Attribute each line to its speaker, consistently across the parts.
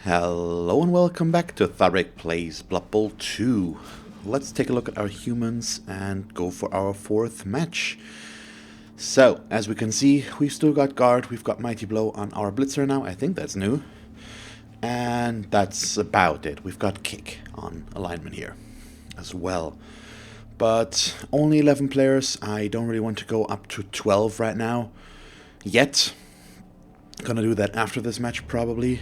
Speaker 1: Hello and welcome back to Tharek Plays Blood Bowl 2. Let's take a look at our humans and go for our fourth match. So, as we can see, we've still got Guard, we've got Mighty Blow on our Blitzer now, I think that's new. And that's about it. We've got Kick on alignment here as well. But only 11 players, I don't really want to go up to 12 right now. Yet. Gonna do that after this match probably.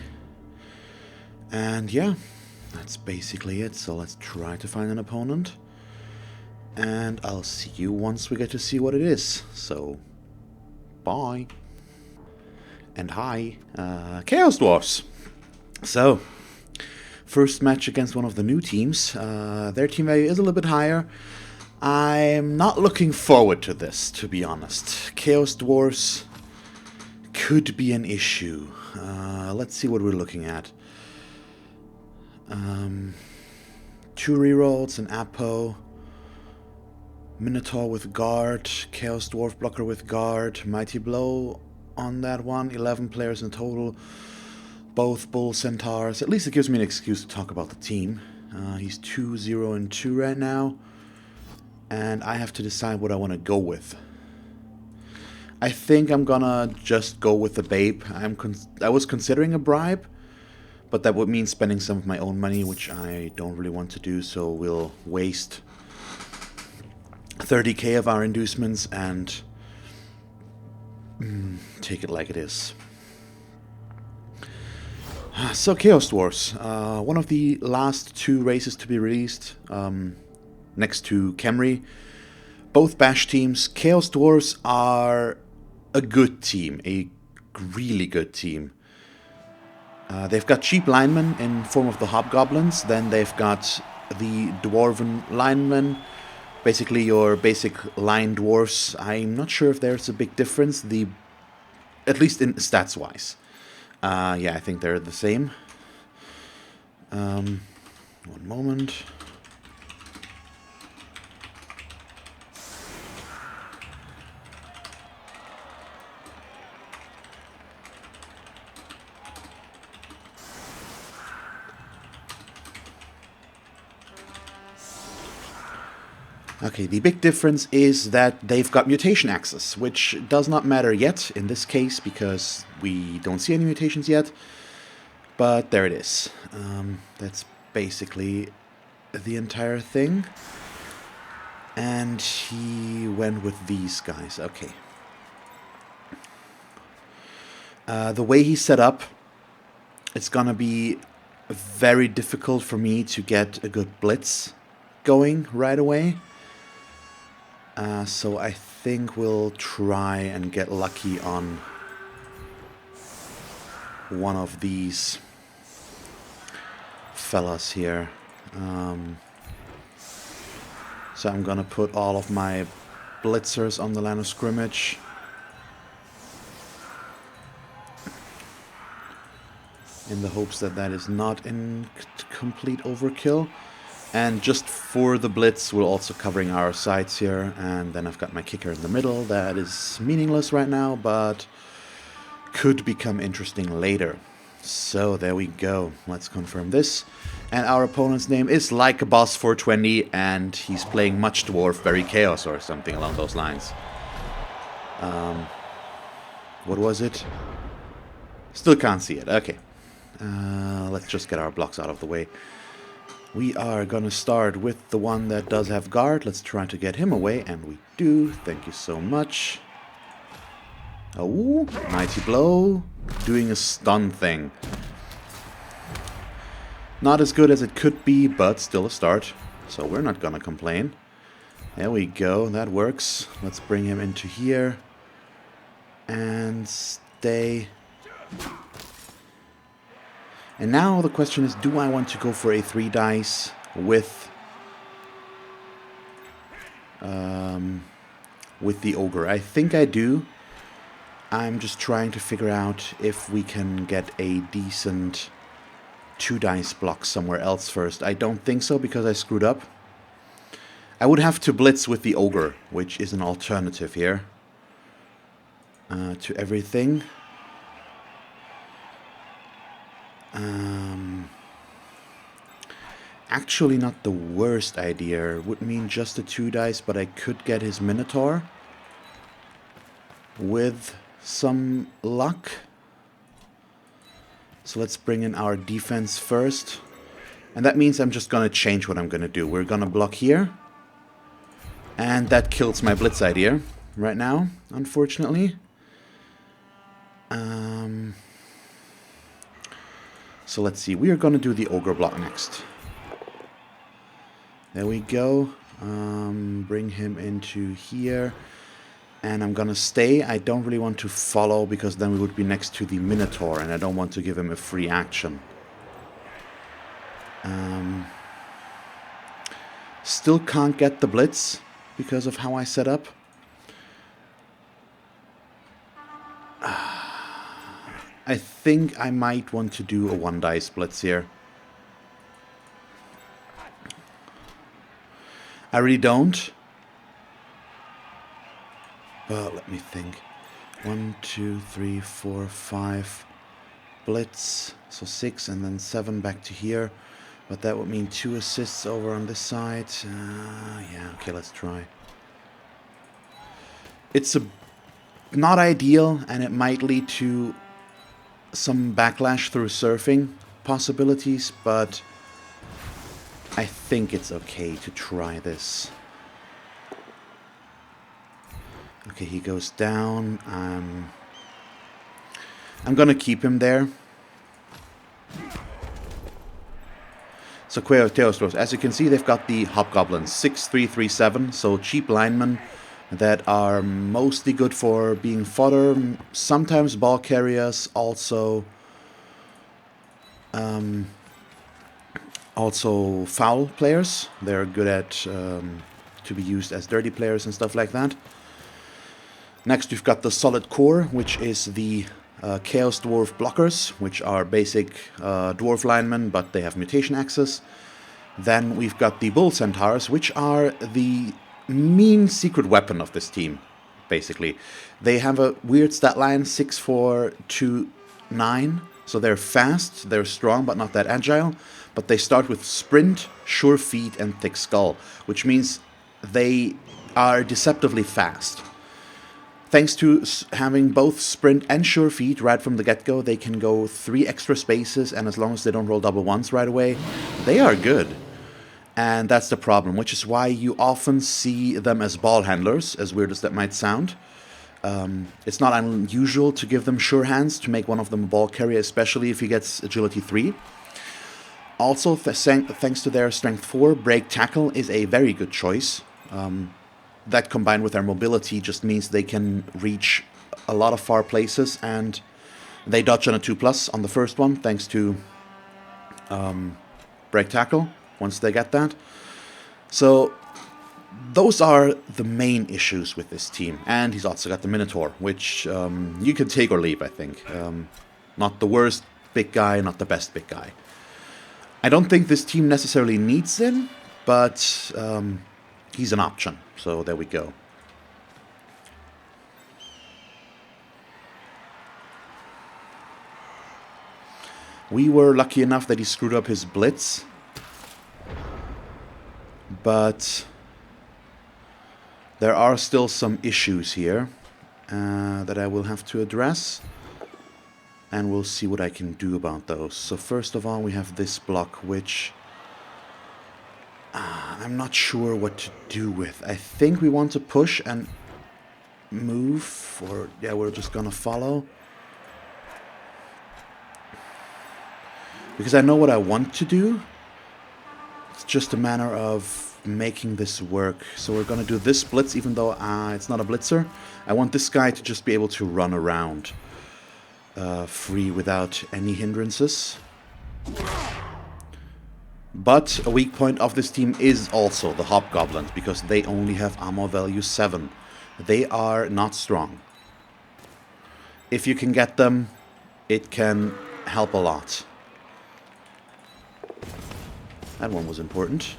Speaker 1: And yeah, that's basically it. So let's try to find an opponent. And I'll see you once we get to see what it is. So, bye. And hi, Chaos Dwarfs. So, first match against one of the new teams. Their team value is a little bit higher. I'm not looking forward to this, to be honest. Chaos Dwarfs could be an issue. Let's see what we're looking at. 2 rerolls, an Apo, Minotaur with Guard, Chaos Dwarf blocker with Guard, Mighty Blow on that one, 11 players in total, both Bull Centaurs. At least it gives me an excuse to talk about the team. He's 2-0-2 right now, and I have to decide what I want to go with. I think I'm gonna just go with the Babe. I was considering a bribe, but that would mean spending some of my own money, which I don't really want to do, so we'll waste 30k of our inducements and take it like it is. So Chaos Dwarfs, one of the last 2 races to be released, next to Camry. Both Bash teams. Chaos Dwarfs are a good team, a really good team. They've got cheap linemen in form of the Hobgoblins. Then they've got the Dwarven linemen, basically your basic line dwarfs. I'm not sure if there's a big difference, at least in stats-wise. Yeah, I think they're the same. One moment. Okay, the big difference is that they've got mutation access, which does not matter yet in this case because we don't see any mutations yet. But there it is. That's basically the entire thing. And he went with these guys. Okay. The way he's set up, it's gonna be very difficult for me to get a good blitz going right away. So I think we'll try and get lucky on one of these fellas here. So I'm gonna put all of my blitzers on the line of scrimmage. In the hopes that that is not in complete overkill. And just for the blitz, we're also covering our sides here. And then I've got my kicker in the middle. That is meaningless right now, but could become interesting later. So there we go. Let's confirm this. And our opponent's name is Like a Boss 420, and he's playing Much Dwarf, Very Chaos, or something along those lines. What was it? Still can't see it. Okay. Let's just get our blocks out of the way. We are gonna start with the one that does have Guard. Let's try to get him away, and we do. Thank you so much. Oh, Mighty Blow, doing a stun thing. Not as good as it could be, but still a start. So we're not gonna complain. There we go, that works. Let's bring him into here. And stay. And now the question is, do I want to go for a 3 dice with the Ogre? I think I do. I'm just trying to figure out if we can get a decent 2 dice block somewhere else first. I don't think so because I screwed up. I would have to blitz with the Ogre, which is an alternative here to everything. Actually not the worst idea. Would mean just the 2 dice, but I could get his Minotaur with some luck. So let's bring in our defense first. And that means I'm just going to change what I'm going to do. We're going to block here. And that kills my blitz idea right now, unfortunately. So let's see. We are going to do the ogre block next. There we go. Bring him into here. And I'm going to stay. I don't really want to follow because then we would be next to the Minotaur. And I don't want to give him a free action. Still can't get the blitz because of how I set up. I think I might want to do a 1 dice blitz here. I really don't. But let me think. 1, 2, 3, 4, 5 blitz. So 6 and then 7 back to here. But that would mean 2 assists over on this side. Yeah, okay, let's try. It's not ideal, and it might lead to some backlash through surfing possibilities, but I think it's okay to try this. Okay, he goes down. I'm gonna keep him there. So Chaos Dwarf, as you can see, they've got the Hobgoblins, 6-3-3-7, so cheap linemen that are mostly good for being fodder, sometimes ball carriers, also foul players. They're good at to be used as dirty players and stuff like that. Next we've got the Solid Core, which is the Chaos Dwarf blockers, which are basic dwarf linemen, but they have mutation access. Then we've got the Bull Centaurs, which are the mean secret weapon of this team, basically. They have a weird stat line, 6-4-2-9. So they're fast, they're strong, but not that agile. But they start with sprint, sure feet, and thick skull, which means they are deceptively fast. Thanks to having both sprint and sure feet right from the get-go, they can go 3 extra spaces, and as long as they don't roll double ones right away, they are good. And that's the problem, which is why you often see them as ball handlers, as weird as that might sound. It's not unusual to give them sure hands to make one of them a ball carrier, especially if he gets agility 3. Also, thanks to their strength 4, break tackle is a very good choice. That combined with their mobility just means they can reach a lot of far places, and they dodge on a 2+ on the first one, thanks to break tackle, once they get that. So those are the main issues with this team. And he's also got the Minotaur, which you can take or leave, I think. Not the worst big guy, not the best big guy. I don't think this team necessarily needs him, but he's an option. So there we go. We were lucky enough that he screwed up his blitz. But there are still some issues here that I will have to address. And we'll see what I can do about those. So first of all, we have this block, which I'm not sure what to do with. I think we want to push and move, or yeah, we're just gonna follow. Because I know what I want to do. It's just a matter of making this work. So we're gonna do this blitz, even though it's not a blitzer. I want this guy to just be able to run around free without any hindrances. But a weak point of this team is also the Hobgoblins, because they only have armor value 7. They are not strong. If you can get them, it can help a lot. That one was important.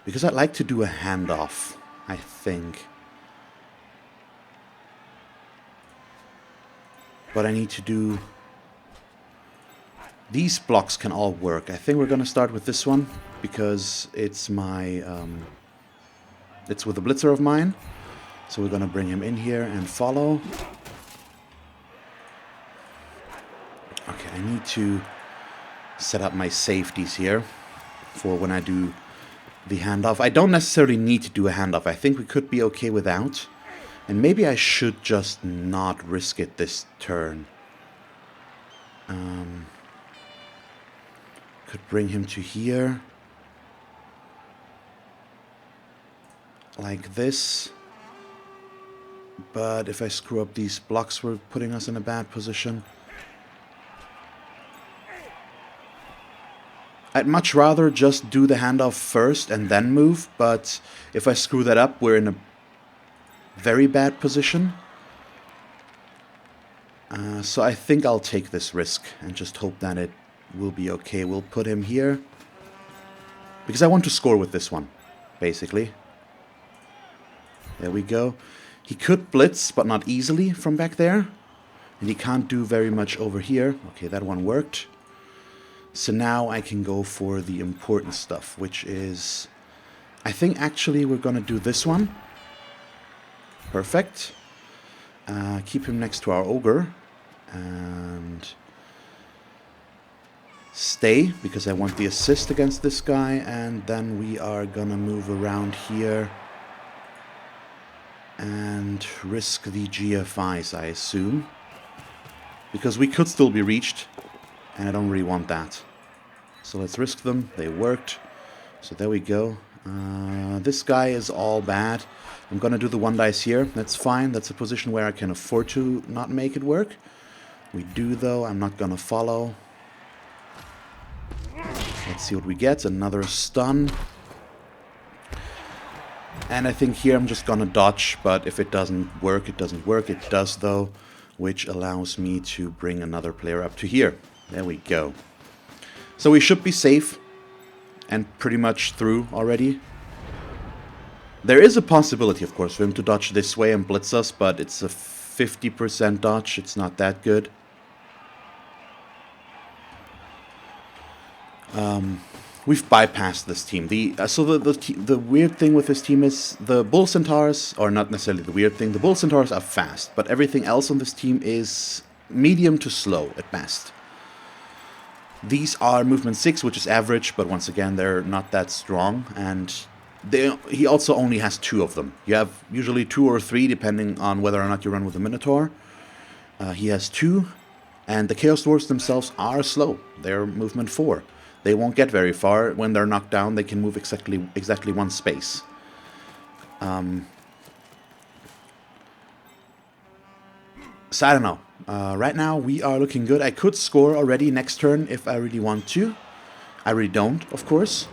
Speaker 1: Because I'd like to do a handoff, I think. But I need to do... These blocks can all work. I think we're going to start with this one, because it's my... it's with a blitzer of mine. So we're going to bring him in here and follow. Okay, I need to set up my safeties here for when I do the handoff. I don't necessarily need to do a handoff. I think we could be okay without. And maybe I should just not risk it this turn. Could bring him to here. Like this. But if I screw up these blocks, we're putting us in a bad position. I'd much rather just do the handoff first and then move, but if I screw that up, we're in a very bad position. So I think I'll take this risk and just hope that it will be okay. We'll put him here. Because I want to score with this one, basically. There we go. He could blitz, but not easily from back there. And he can't do very much over here. Okay, that one worked. So now I can go for the important stuff, which is... I think actually we're going to do this one. Perfect. Keep him next to our ogre. And... stay, because I want the assist against this guy. And then we are going to move around here. And risk the GFIs, I assume. Because we could still be reached. And I don't really want that. So let's risk them. They worked. So there we go. This guy is all bad. I'm going to do the one dice here. That's fine. That's a position where I can afford to not make it work. We do, though. I'm not going to follow. Let's see what we get. Another stun. And I think here I'm just going to dodge. But if it doesn't work, it doesn't work. It does, though. Which allows me to bring another player up to here. There we go. So we should be safe. And pretty much through already. There is a possibility, of course, for him to dodge this way and blitz us. But it's a 50% dodge. It's not that good. We've bypassed this team. The weird thing with this team is the Bull Centaurs, or not necessarily the weird thing, the Bull Centaurs are fast, but everything else on this team is medium to slow at best. These are movement 6, which is average, but once again, they're not that strong, and he also only has 2 of them. You have usually 2 or 3, depending on whether or not you run with a Minotaur. He has 2, and the Chaos Dwarfs themselves are slow. They're movement 4. They won't get very far. When they're knocked down, they can move exactly 1 space. So I don't know. Right now, we are looking good. I could score already next turn if I really want to. I really don't, of course.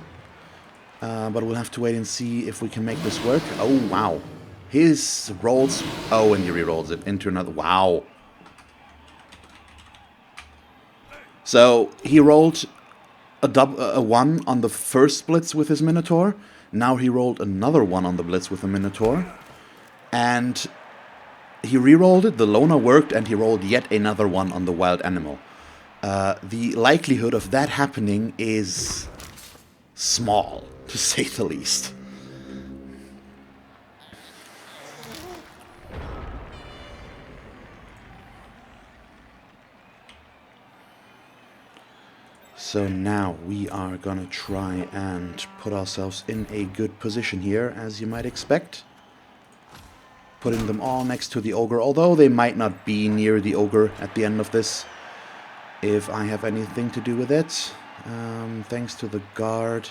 Speaker 1: But we'll have to wait and see if we can make this work. Oh, wow. His rolls... Oh, and he re-rolls it into another... Wow. So, he rolled... a 1 on the first blitz with his Minotaur. Now he rolled another 1 on the blitz with a Minotaur. And he re-rolled it, the Loner worked, and he rolled yet another 1 on the Wild Animal. The likelihood of that happening is small, to say the least. So now we are gonna try and put ourselves in a good position here, as you might expect. Putting them all next to the ogre, although they might not be near the ogre at the end of this, if I have anything to do with it. Thanks to the guard.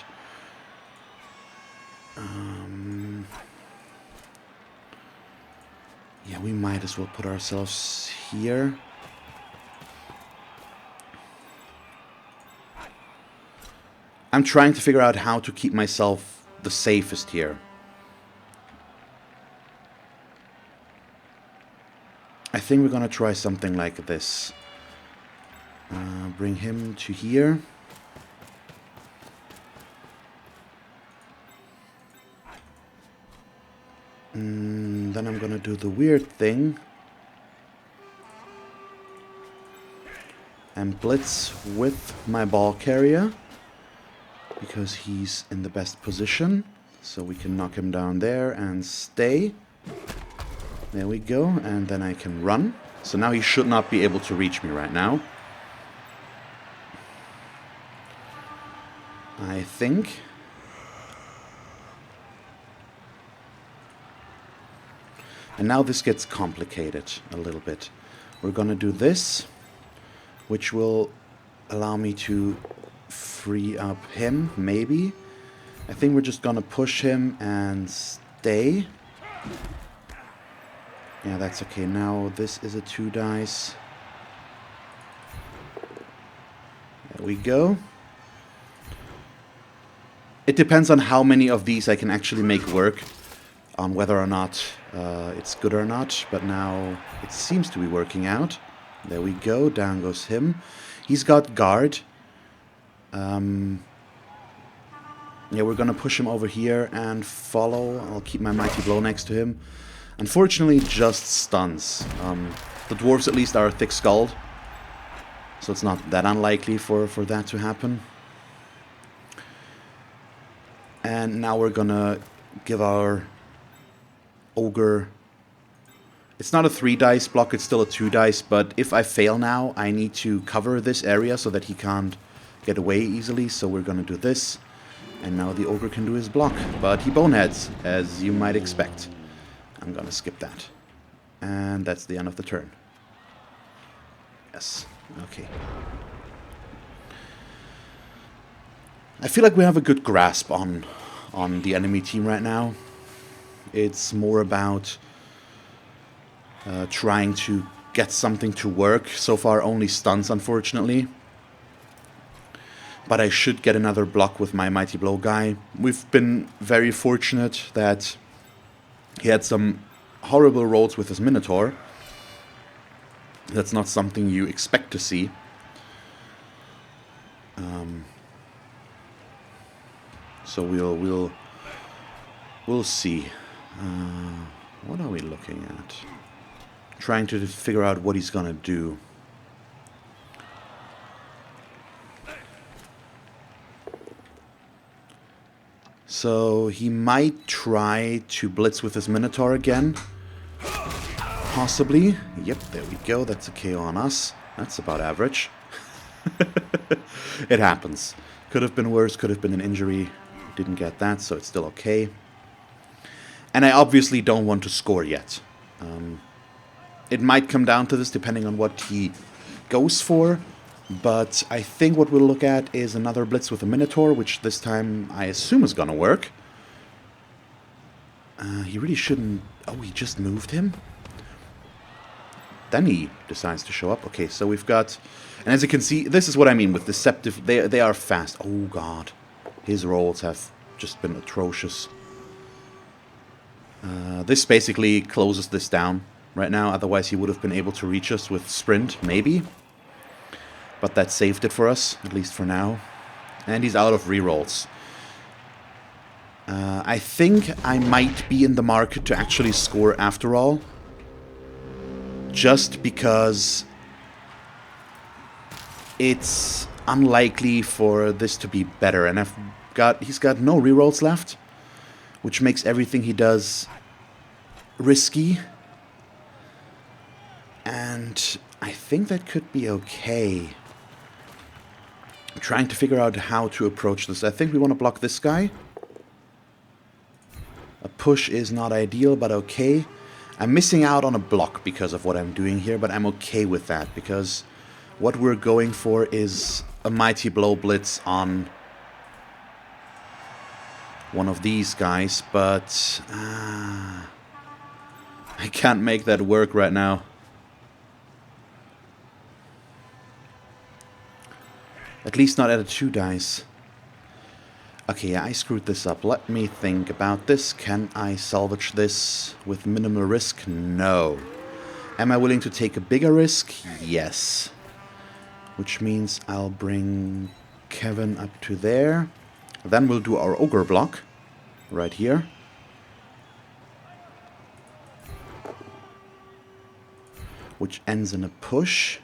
Speaker 1: Yeah, we might as well put ourselves here. I'm trying to figure out how to keep myself the safest here. I think we're gonna try something like this. Bring him to here. Then I'm gonna do the weird thing. and blitz with my ball carrier because he's in the best position. So we can knock him down there and stay. There we go. And then I can run. So now he should not be able to reach me right now. I think. And now this gets complicated a little bit. We're gonna do this, which will allow me to free up him, maybe. I think we're just gonna push him and stay. Yeah, that's okay. Now this is a 2 dice. There we go. It depends on how many of these I can actually make work, on whether or not it's good or not. But now it seems to be working out. There we go. Down goes him. He's got guard. Yeah, we're gonna push him over here and follow. I'll keep my Mighty Blow next to him. Unfortunately, just stuns. The dwarves at least are thick-skulled, so it's not that unlikely for that to happen. And now we're gonna give our ogre... It's not a 3 dice block, it's still a 2 dice, but if I fail now, I need to cover this area so that he can't get away easily, so we're gonna do this. And now the ogre can do his block, but he boneheads, as you might expect. I'm gonna skip that. And that's the end of the turn. Yes, okay. I feel like we have a good grasp on the enemy team right now. It's more about trying to get something to work. So far only stuns, unfortunately. But I should get another block with my Mighty Blow guy. We've been very fortunate that he had some horrible rolls with his Minotaur. That's not something you expect to see. So we'll see. What are we looking at? Trying to figure out what he's gonna do. So he might try to blitz with his Minotaur again. Possibly. Yep, there we go. That's a KO on us. That's about average. It happens. Could have been worse, could have been an injury. Didn't get that, so it's still okay. And I obviously don't want to score yet. It might come down to this depending on what he goes for. But I think what we'll look at is another blitz with a Minotaur, which this time I assume is gonna work. He really shouldn't... Oh, he just moved him? Then he decides to show up. Okay, so we've got... And as you can see, this is what I mean with deceptive... They are fast. Oh, God. His rolls have just been atrocious. This basically closes this down right now. Otherwise, he would have been able to reach us with sprint, maybe. But that saved it for us, at least for now. And he's out of rerolls. I think I might be in the market to actually score after all. Just because it's unlikely for this to be better. And he's got no rerolls left, which makes everything he does risky. And I think that could be okay. I'm trying to figure out how to approach this. I think we want to block this guy. A push is not ideal, but okay. I'm missing out on a block because of what I'm doing here, but I'm okay with that, because what we're going for is a Mighty Blow blitz on one of these guys, but I can't make that work right now. At least not at a 2 dice. Okay, yeah, I screwed this up. Let me think about this. Can I salvage this with minimal risk? No. Am I willing to take a bigger risk? Yes. Which means I'll bring Kevin up to there. Then we'll do our ogre block. Right here. Which ends in a push.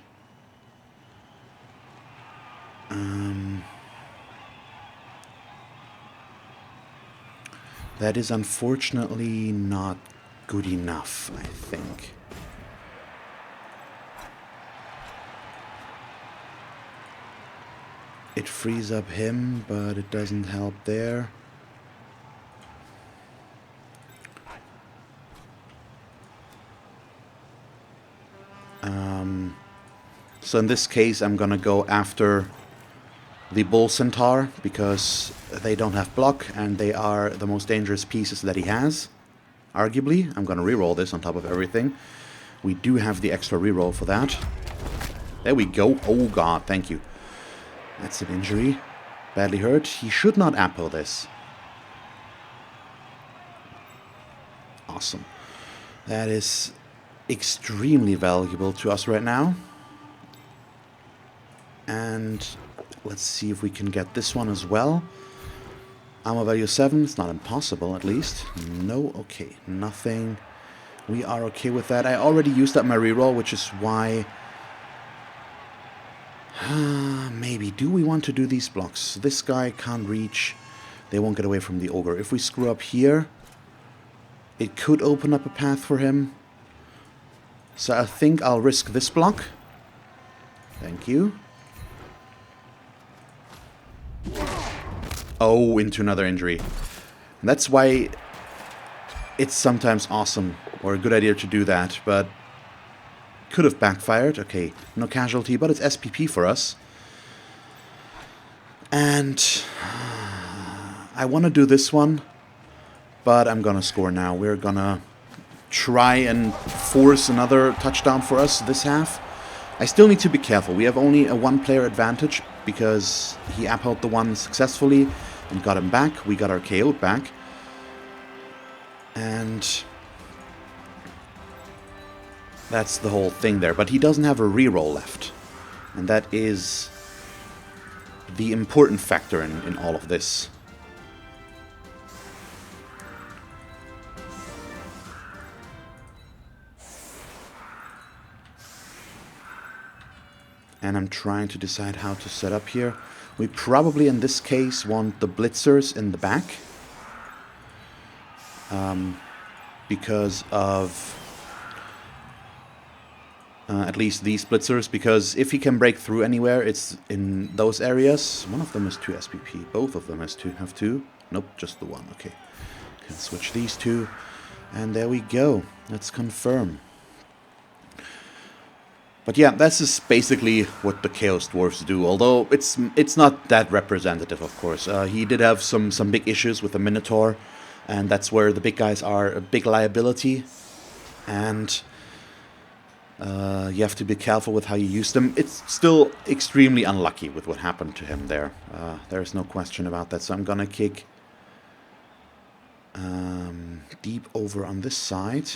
Speaker 1: That is unfortunately not good enough, I think. It frees up him, but it doesn't help there. So in this case, I'm gonna go after the Bull Centaur, because they don't have block, and they are the most dangerous pieces that he has. Arguably, I'm gonna reroll this on top of everything. We do have the extra reroll for that. There we go. Oh god, thank you. That's an injury. Badly hurt. He should not appo this. Awesome. That is extremely valuable to us right now. And let's see if we can get this one as well. Armor value 7. It's not impossible, at least. No, okay. Nothing. We are okay with that. I already used up my reroll, which is why... maybe. Do we want to do these blocks? This guy can't reach. They won't get away from the ogre. If we screw up here, it could open up a path for him. So I think I'll risk this block. Thank you. Oh, into another injury. And that's why it's sometimes awesome or a good idea to do that, but could have backfired. Okay, no casualty, but it's SPP for us. And I want to do this one, but I'm going to score now. We're going to try and force another touchdown for us this half. I still need to be careful. We have only a one-player advantage because he appoed the one successfully and got him back. We got our KO back. And that's the whole thing there. But he doesn't have a reroll left. And that is the important factor in all of this. And I'm trying to decide how to set up here. We probably, in this case, want the blitzers in the back. Because of... at least these blitzers, because if he can break through anywhere, it's in those areas. One of them is 2 SPP. Both of them have 2. Nope, just the one. Okay. Can switch these two. And there we go. Let's confirm. But yeah, this is basically what the Chaos Dwarfs do, although it's not that representative, of course. He did have some big issues with the Minotaur, and that's where the big guys are a big liability. And you have to be careful with how you use them. It's still extremely unlucky with what happened to him there. There's no question about that, so I'm gonna kick deep over on this side.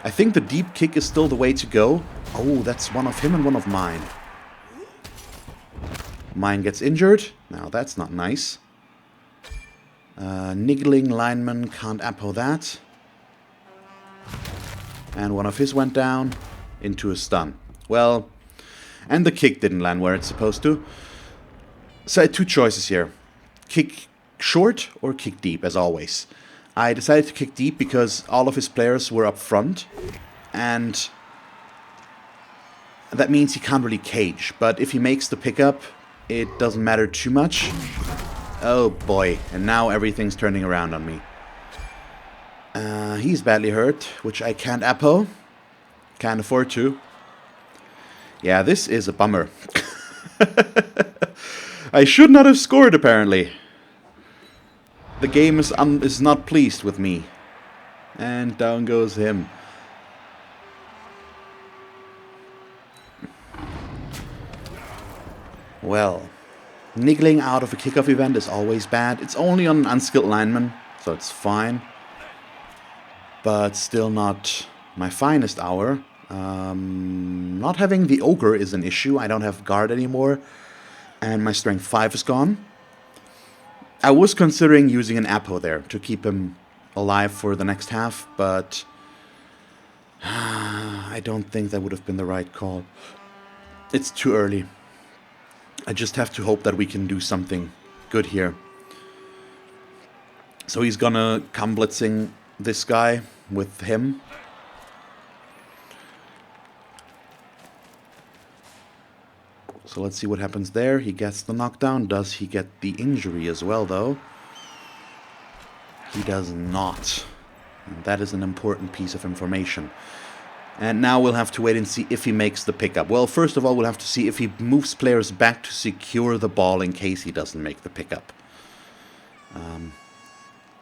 Speaker 1: I think the deep kick is still the way to go. Oh, that's one of him and one of mine. Mine gets injured. Now, that's not nice. Niggling lineman can't appo that. And one of his went down into a stun. Well, and the kick didn't land where it's supposed to. So I had two choices here. Kick short or kick deep, as always. I decided to kick deep because all of his players were up front, and that means he can't really cage. But if he makes the pickup, it doesn't matter too much. Oh boy, and now everything's turning around on me. He's badly hurt, which I can't appo. Can't afford to. Yeah, this is a bummer. I should not have scored, apparently. The game is not pleased with me. And down goes him. Well, niggling out of a kickoff event is always bad. It's only on an unskilled lineman, so it's fine. But still not my finest hour. Not having the ogre is an issue. I don't have guard anymore. And my strength 5 is gone. I was considering using an appo there to keep him alive for the next half, but I don't think that would have been the right call. It's too early. I just have to hope that we can do something good here. So he's gonna come blitzing this guy with him. So let's see what happens there. He gets the knockdown. Does he get the injury as well, though? He does not. And that is an important piece of information. And now we'll have to wait and see if he makes the pickup. Well, first of all, we'll have to see if he moves players back to secure the ball in case he doesn't make the pickup.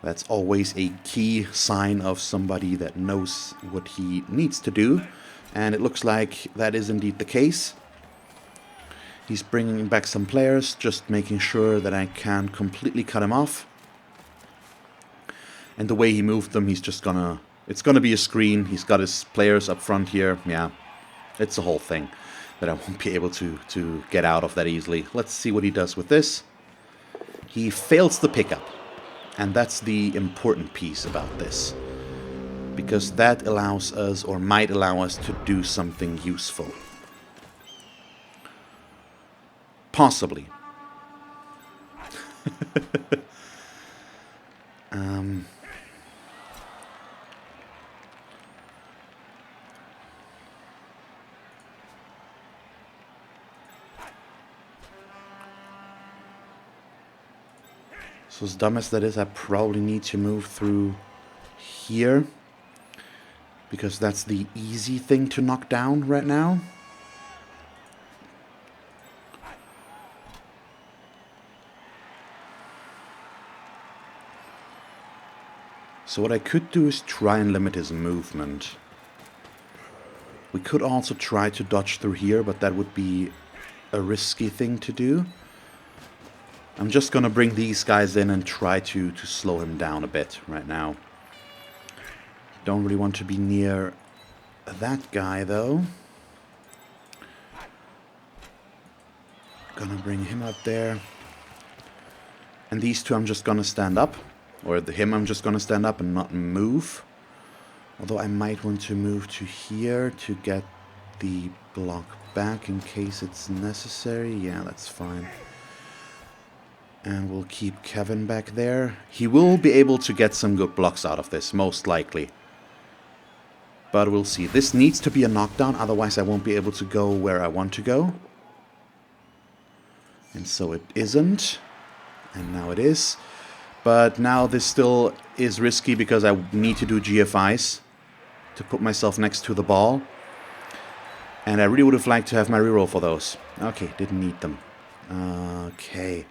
Speaker 1: That's always a key sign of somebody that knows what he needs to do. And it looks like that is indeed the case. He's bringing back some players, just making sure that I can completely cut him off. And the way he moved them, he's just gonna... It's gonna be a screen. He's got his players up front here. Yeah, it's a whole thing that I won't be able to get out of that easily. Let's see what he does with this. He fails the pickup. And that's the important piece about this. Because that allows us, or might allow us, to do something useful. Possibly. So as dumb as that is, I probably need to move through here. Because that's the easy thing to knock down right now. So what I could do is try and limit his movement. We could also try to dodge through here, but that would be a risky thing to do. I'm just gonna bring these guys in and try to slow him down a bit right now. Don't really want to be near that guy though. Gonna bring him up there. And these two I'm just gonna stand up. Or him I'm just gonna stand up and not move. Although I might want to move to here to get the block back in case it's necessary. Yeah, that's fine. And we'll keep Kevin back there. He will be able to get some good blocks out of this, most likely. But we'll see. This needs to be a knockdown, otherwise I won't be able to go where I want to go. And so it isn't. And now it is. But now this still is risky because I need to do GFIs to put myself next to the ball. And I really would have liked to have my reroll for those. Okay, didn't need them. Okay.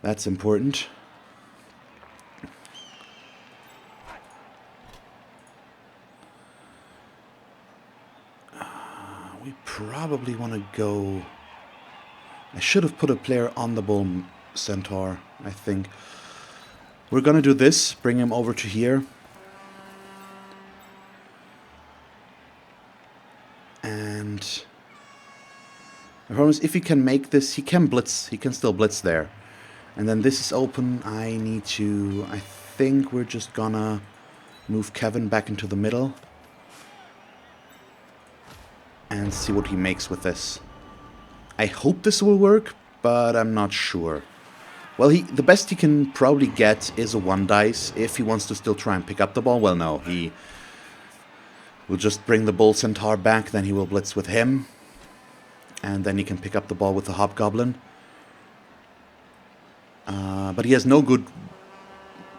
Speaker 1: That's important. We probably want to go... I should have put a player on the bull centaur, I think. We're gonna do this, bring him over to here. And the problem is, if he can make this, he can blitz, he can still blitz there. And then this is open, I need to, I think we're just gonna move Kevin back into the middle. And see what he makes with this. I hope this will work, but I'm not sure. Well, the best he can probably get is a 1 dice if he wants to still try and pick up the ball. Well, no, he will just bring the bull centaur back, then he will blitz with him. And then he can pick up the ball with the hobgoblin. But he has no good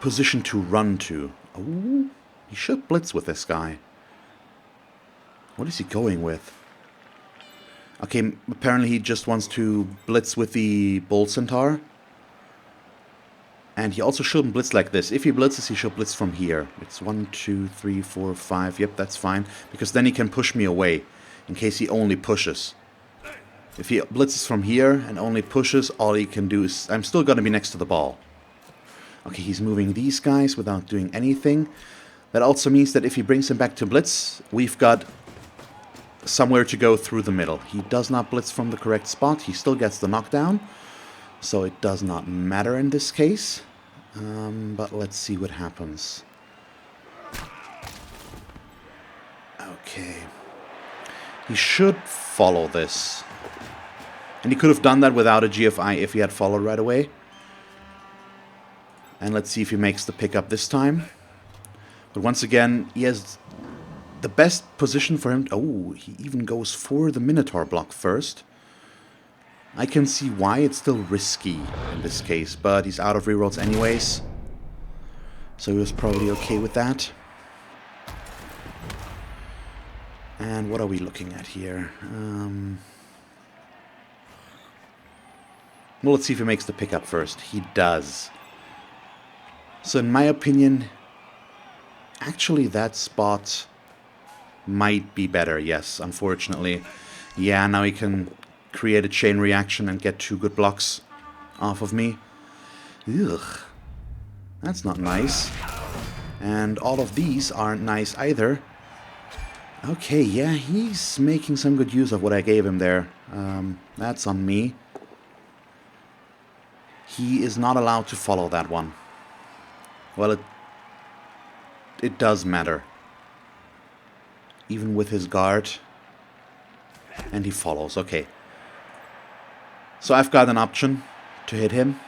Speaker 1: position to run to. Oh, he should blitz with this guy. What is he going with? Okay, apparently he just wants to blitz with the bull centaur. And he also shouldn't blitz like this. If he blitzes, he should blitz from here. It's 1, 2, 3, 4, 5. Yep, that's fine. Because then he can push me away. In case he only pushes. If he blitzes from here and only pushes, all he can do is... I'm still going to be next to the ball. Okay, he's moving these guys without doing anything. That also means that if he brings him back to blitz, we've got somewhere to go through the middle. He does not blitz from the correct spot. He still gets the knockdown. So it does not matter in this case. But let's see what happens. Okay. He should follow this. And he could have done that without a GFI if he had followed right away. And let's see if he makes the pickup this time. But once again, he has the best position for him. Oh, he even goes for the Minotaur block first. I can see why it's still risky in this case, but he's out of rerolls anyways. So he was probably okay with that. And what are we looking at here? Well, let's see if he makes the pickup first. He does. So in my opinion, actually that spot might be better, yes, unfortunately. Yeah, now he can create a chain reaction and get 2 good blocks off of me. Ugh. That's not nice. And all of these aren't nice either. Okay, yeah, he's making some good use of what I gave him there. That's on me. He is not allowed to follow that one. Well, it does matter. Even with his guard. And he follows, okay. So I've got an option to hit him.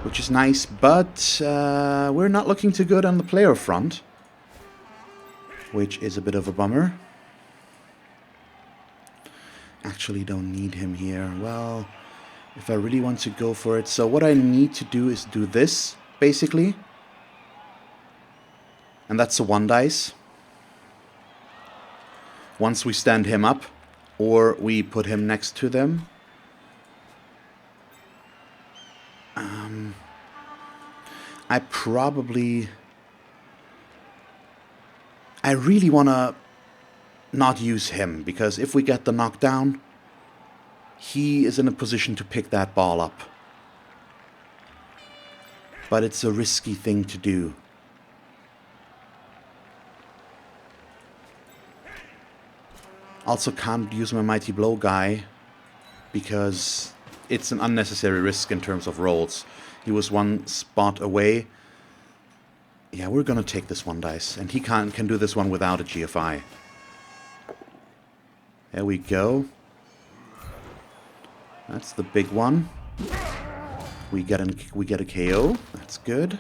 Speaker 1: Which is nice, but we're not looking too good on the player front. Which is a bit of a bummer. Actually don't need him here. Well, if I really want to go for it. So what I need to do is do this, basically. And that's a 1 dice. Once we stand him up, or we put him next to them. I really want to not use him, because if we get the knockdown, he is in a position to pick that ball up. But it's a risky thing to do. Also can't use my Mighty Blow guy, because it's an unnecessary risk in terms of rolls. He was 1 spot away. Yeah, we're gonna take this 1 dice, and he can do this one without a GFI. There we go. That's the big one. We get a KO. That's good.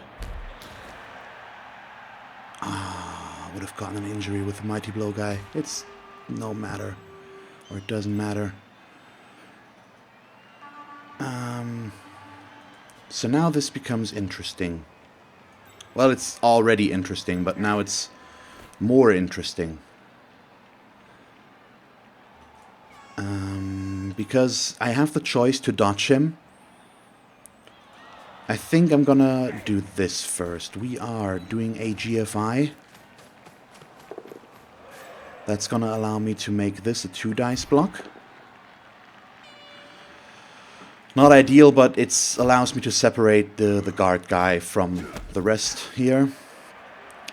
Speaker 1: Ah, would have gotten an injury with the Mighty Blow guy. It's no matter, or it doesn't matter. So now this becomes interesting. Well, it's already interesting, but now it's more interesting. Because I have the choice to dodge him. I think I'm gonna do this first. We are doing a GFI. That's gonna allow me to make this a 2 dice block. Not ideal, but it allows me to separate the guard guy from the rest here.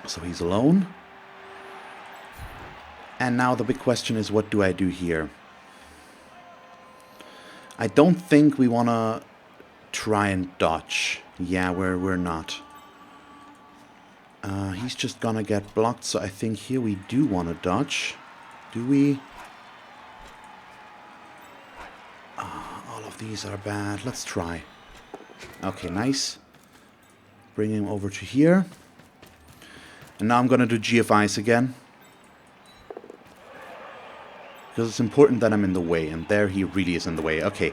Speaker 1: So he's alone. And now the big question is, what do I do here? I don't think we want to try and dodge. Yeah, we're not. He's just gonna get blocked, so I think here we do want to dodge. Do we? All of these are bad. Let's try. Okay, nice. Bring him over to here. And now I'm gonna do GFIs again. Because it's important that I'm in the way, and there he really is in the way. Okay.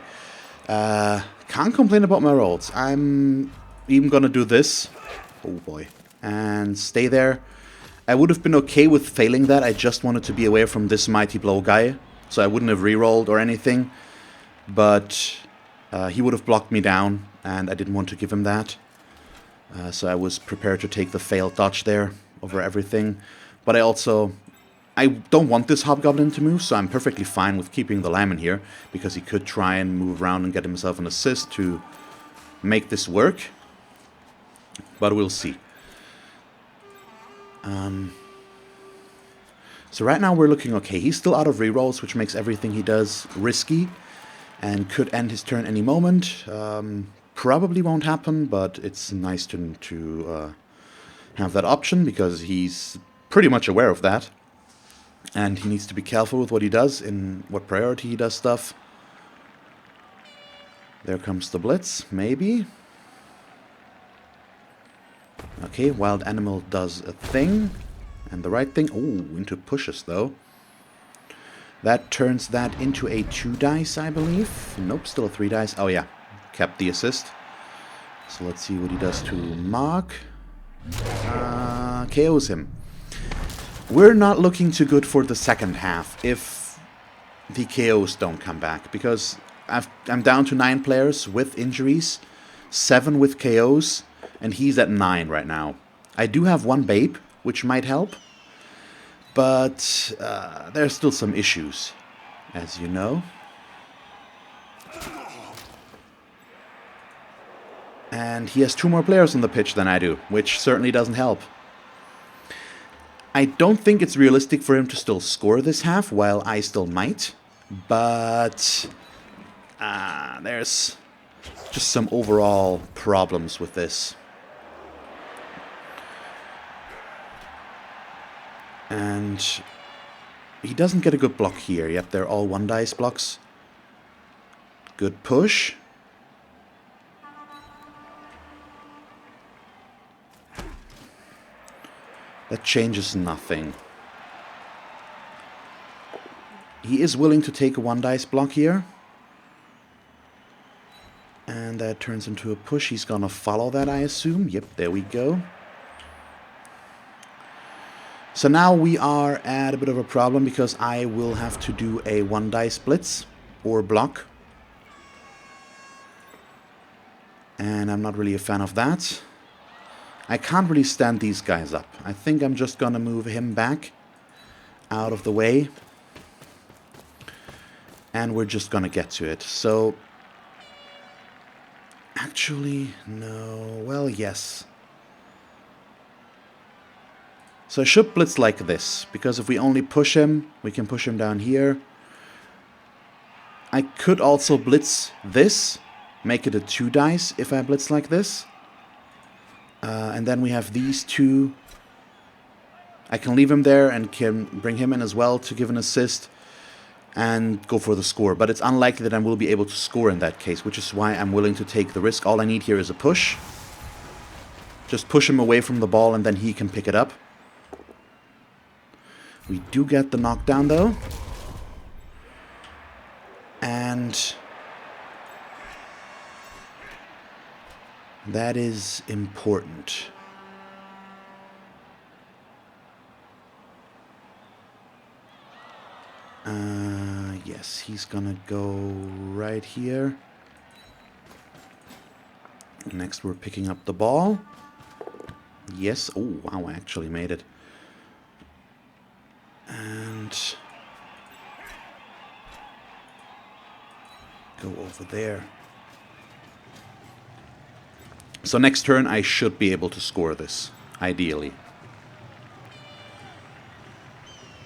Speaker 1: Can't complain about my rolls. I'm even gonna do this. Oh boy. And stay there. I would have been okay with failing that. I just wanted to be away from this Mighty Blow guy. So I wouldn't have rerolled or anything. But he would have blocked me down, and I didn't want to give him that. So I was prepared to take the failed dodge there over everything. But I don't want this Hobgoblin to move, so I'm perfectly fine with keeping the Lamb in here, because he could try and move around and get himself an assist to make this work. But we'll see. So right now we're looking okay. He's still out of rerolls, which makes everything he does risky, and could end his turn any moment. Probably won't happen, but it's nice to have that option, because he's pretty much aware of that. And he needs to be careful with what he does, in what priority he does stuff. There comes the blitz, maybe. Okay, wild animal does a thing. And the right thing. Oh, into pushes though. That turns that into a 2 dice, I believe. Nope, still a 3 dice. Oh yeah, kept the assist. So let's see what he does to Mark. KOs him. We're not looking too good for the second half if the KOs don't come back. Because I'm down to 9 players with injuries. 7 with KOs. And he's at 9 right now. I do have 1 Babe, which might help. But there's still some issues, as you know. And he has 2 more players on the pitch than I do, which certainly doesn't help. I don't think it's realistic for him to still score this half, while I still might. But there's just some overall problems with this. And he doesn't get a good block here. Yep, they're all 1 dice blocks. Good push. That changes nothing. He is willing to take a 1 dice block here. And that turns into a push. He's gonna follow that, I assume. Yep, there we go. So now we are at a bit of a problem because I will have to do a 1 dice blitz or block. And I'm not really a fan of that. I can't really stand these guys up. I think I'm just gonna move him back out of the way. And we're just gonna get to it. So, actually, no. Well, yes. So I should blitz like this, because if we only push him, we can push him down here. I could also blitz this, make it a 2 dice if I blitz like this. And then we have these 2. I can leave him there and can bring him in as well to give an assist and go for the score. But it's unlikely that I will be able to score in that case, which is why I'm willing to take the risk. All I need here is a push. Just push him away from the ball and then he can pick it up. We do get the knockdown though. And that is important. Yes, he's gonna go right here. Next we're picking up the ball. Yes, oh wow, I actually made it. And go over there. So next turn I should be able to score this, ideally.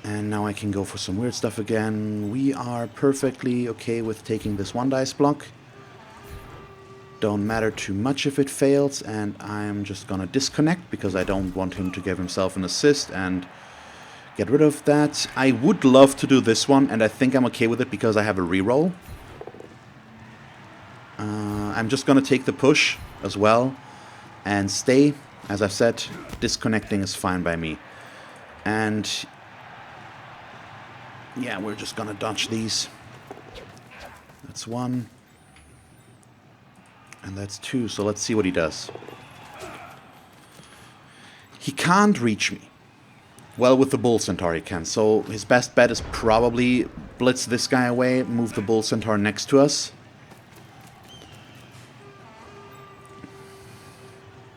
Speaker 1: And now I can go for some weird stuff again. We are perfectly okay with taking this 1 dice block. Don't matter too much if it fails, and I'm just gonna disconnect because I don't want him to give himself an assist and get rid of that. I would love to do this one, and I think I'm okay with it because I have a reroll. I'm just gonna take the push as well and stay. As I've said, disconnecting is fine by me. And yeah, we're just gonna dodge these. That's 1. And that's 2, so let's see what he does. He can't reach me. Well, with the Bull Centaur he can, so his best bet is probably blitz this guy away, move the Bull Centaur next to us.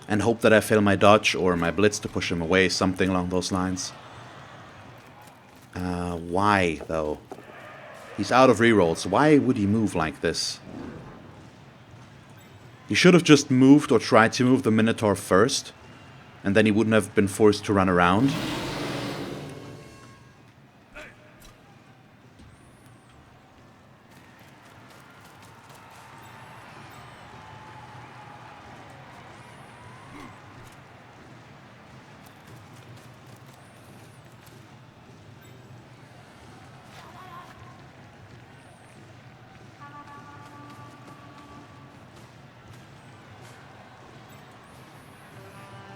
Speaker 1: And hope that I fail my dodge or my blitz to push him away, something along those lines. Why, though? He's out of rerolls. Why would he move like this? He should have just moved or tried to move the Minotaur first, and then he wouldn't have been forced to run around.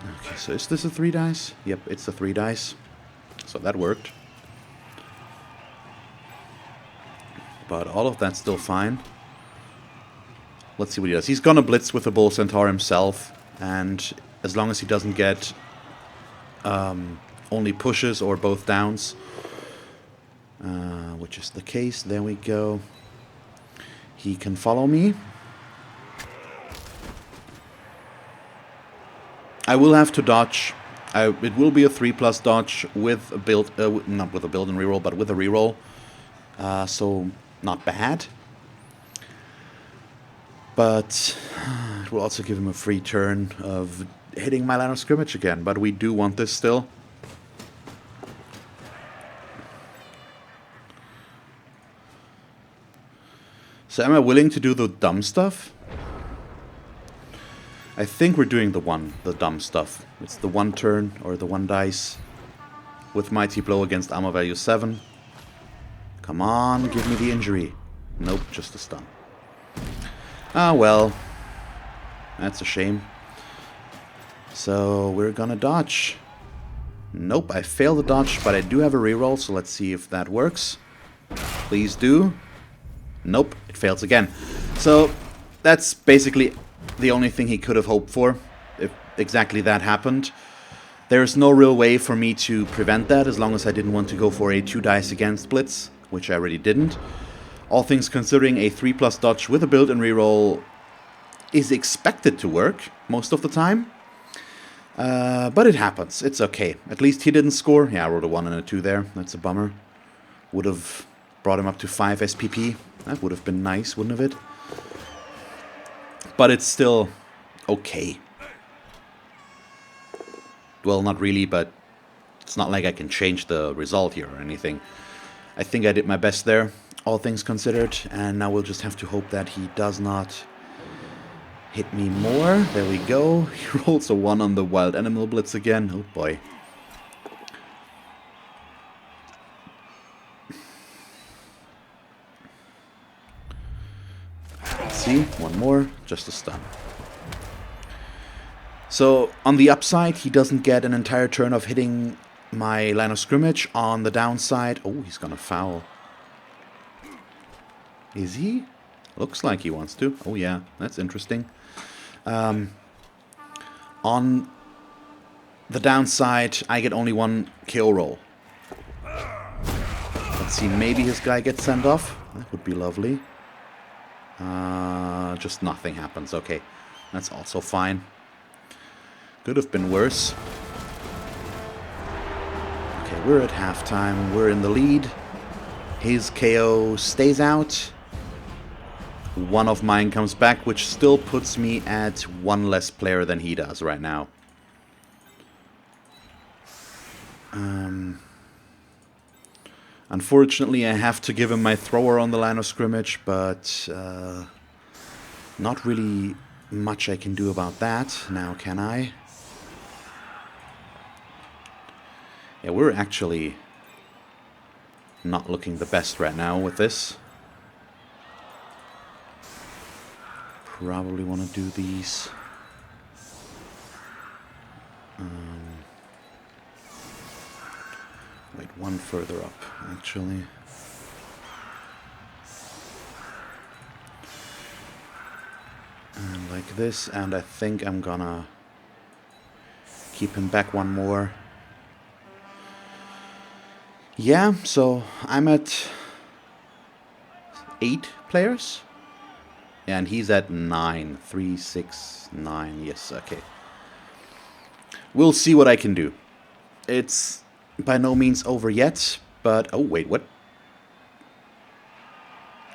Speaker 1: Okay, so is this a 3 dice? Yep, it's a 3 dice. So that worked. But all of that's still fine. Let's see what he does. He's gonna blitz with the Bull Centaur himself, and as long as he doesn't get only pushes or both downs, which is the case, there we go. He can follow me. I will have to dodge. It will be a 3+ dodge with a build, not with a build and reroll, but with a reroll. So not bad. But it will also give him a free turn of hitting my line of scrimmage again. But we do want this still. So am I willing to do the dumb stuff? I think we're doing the dumb stuff. It's the 1 turn or the 1 dice with Mighty Blow against armor value 7. Come on, give me the injury. Nope, just a stun. Ah, well. That's a shame. So we're gonna dodge. Nope, I failed the dodge, but I do have a reroll, so let's see if that works. Please do. Nope, it fails again. So that's basically the only thing he could have hoped for, if exactly that happened. There's no real way for me to prevent that, as long as I didn't want to go for a 2 dice against Blitz, which I already didn't. All things considering, a 3+ dodge with a build and reroll is expected to work most of the time. But it happens. It's okay. At least he didn't score. Yeah, I rolled a 1 and a 2 there. That's a bummer. Would have brought him up to 5 SPP. That would have been nice, wouldn't it? But it's still okay. Well, not really, but it's not like I can change the result here or anything. I think I did my best there, all things considered, and now we'll just have to hope that he does not hit me more. There we go. He rolls a 1 on the Wild Animal Blitz again. Oh boy. Let's see, 1 more, just a stun. So, on the upside, he doesn't get an entire turn of hitting my line of scrimmage. On the downside... Oh, he's gonna foul. Is he? Looks like he wants to. Oh yeah, that's interesting. On the downside, I get only 1 KO roll. Let's see, maybe his guy gets sent off. That would be lovely. Just nothing happens. Okay, that's also fine. Could have been worse. Okay, we're at halftime. We're in the lead. His KO stays out. 1 of mine comes back, which still puts me at 1 less player than he does right now. Unfortunately, I have to give him my thrower on the line of scrimmage, but not really much I can do about that now, can I? Yeah, we're actually not looking the best right now with this. Probably want to do these. Wait, 1 further up, actually. And like this, and I think I'm gonna keep him back 1 more. Yeah, so I'm at 8 players. Yeah, and he's at 9. 3, 6, 9. Yes, okay. We'll see what I can do. It's by no means over yet, but... Oh, wait, what?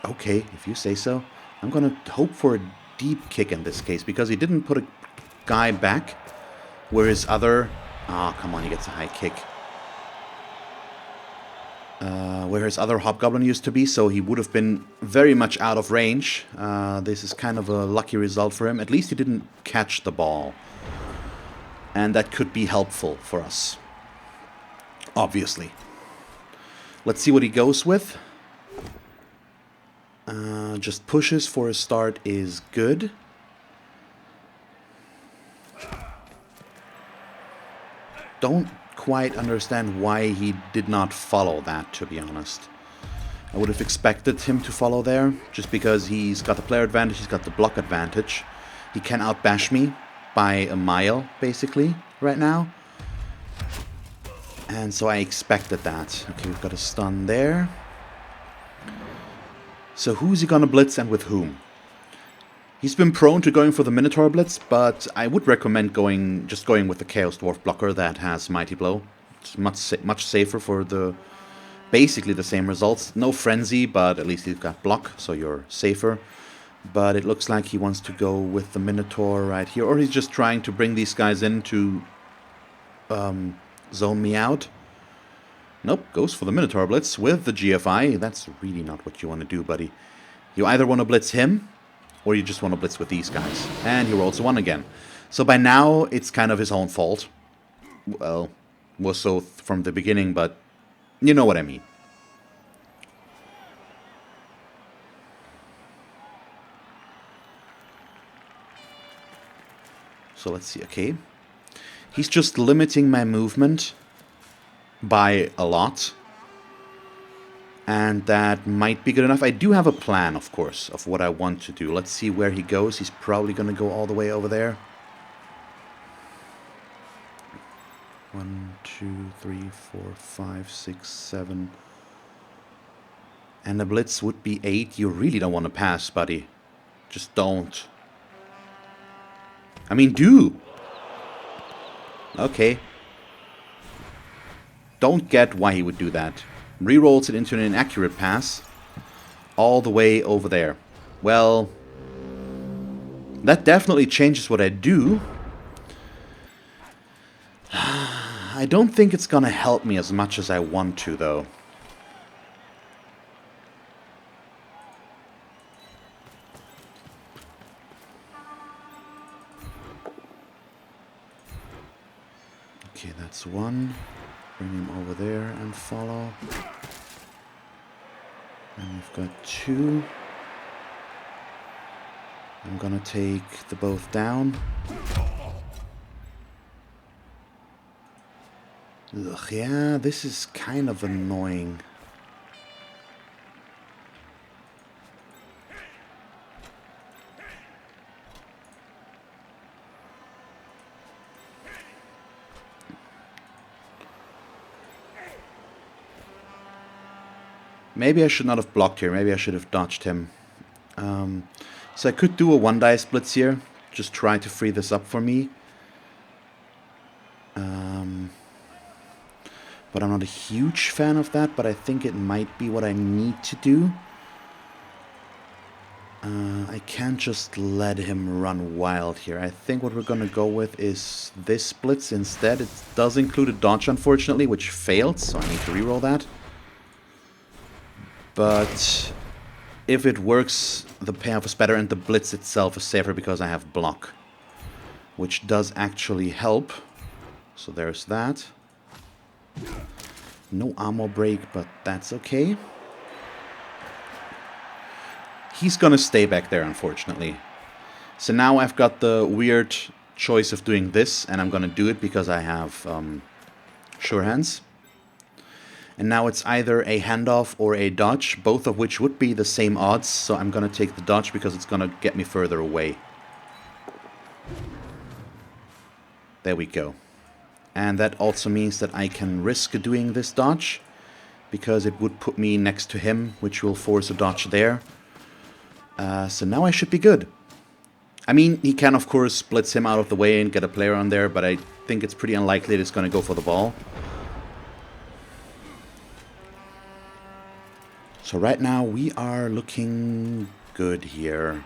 Speaker 1: Okay, if you say so. I'm gonna hope for a deep kick in this case, because he didn't put a guy back where his other... Ah, come on, he gets a high kick. Where his other Hobgoblin used to be, so he would have been very much out of range. This is kind of a lucky result for him. At least he didn't catch the ball. And that could be helpful for us. Obviously. Let's see what he goes with. Just pushes for a start is good. don't quite understand why he did not follow that, to be honest. I would have expected him to follow there, just because he's got the player advantage, he's got the block advantage. He can outbash me by a mile, basically, right now. And so I expected that. Okay, we've got a stun there. So who's he gonna blitz and with whom? He's been prone to going for the Minotaur blitz, but I would recommend just going with the Chaos Dwarf blocker that has Mighty Blow. It's much safer for basically the same results. No frenzy, but at least you've got block, so you're safer. But it looks like he wants to go with the Minotaur right here, or he's just trying to bring these guys in to zone me out. Nope, goes for the Minotaur blitz with the GFI. That's really not what you want to do, buddy. You either want to blitz him, or you just want to blitz with these guys. And he rolls a 1 again. So by now, it's kind of his own fault. Well, was so from the beginning, but you know what I mean. So let's see, okay. He's just limiting my movement by a lot. And that might be good enough. I do have a plan, of course, of what I want to do. Let's see where he goes. He's probably going to go all the way over there. 1, 2, 3, 4, 5, 6, 7. And the blitz would be 8. You really don't want to pass, buddy. Just don't. I mean, do. Okay. Don't get why he would do that. Rerolls it into an inaccurate pass. All the way over there. Well, that definitely changes what I do. I don't think it's gonna help me as much as I want to, though. Okay, that's 1. Bring him over there and follow. And we've got 2. I'm gonna take the both down. Ugh, yeah, this is kind of annoying. Maybe I should not have blocked here. Maybe I should have dodged him. So I could do a 1-dice blitz here. Just try to free this up for me. But I'm not a huge fan of that. But I think it might be what I need to do. I can't just let him run wild here. I think what we're going to go with is this blitz instead. It does include a dodge, unfortunately, which failed. So I need to reroll that. But if it works, the payoff is better and the blitz itself is safer because I have block. Which does actually help. So there's that. No armor break, but that's okay. He's gonna stay back there, unfortunately. So now I've got the weird choice of doing this, and I'm gonna do it because I have sure hands. And now it's either a handoff or a dodge, both of which would be the same odds. So I'm going to take the dodge because it's going to get me further away. There we go. And that also means that I can risk doing this dodge, because it would put me next to him, which will force a dodge there. So now I should be good. I mean, he can of course blitz him out of the way and get a player on there, but I think it's pretty unlikely that it's going to go for the ball. So right now we are looking good here.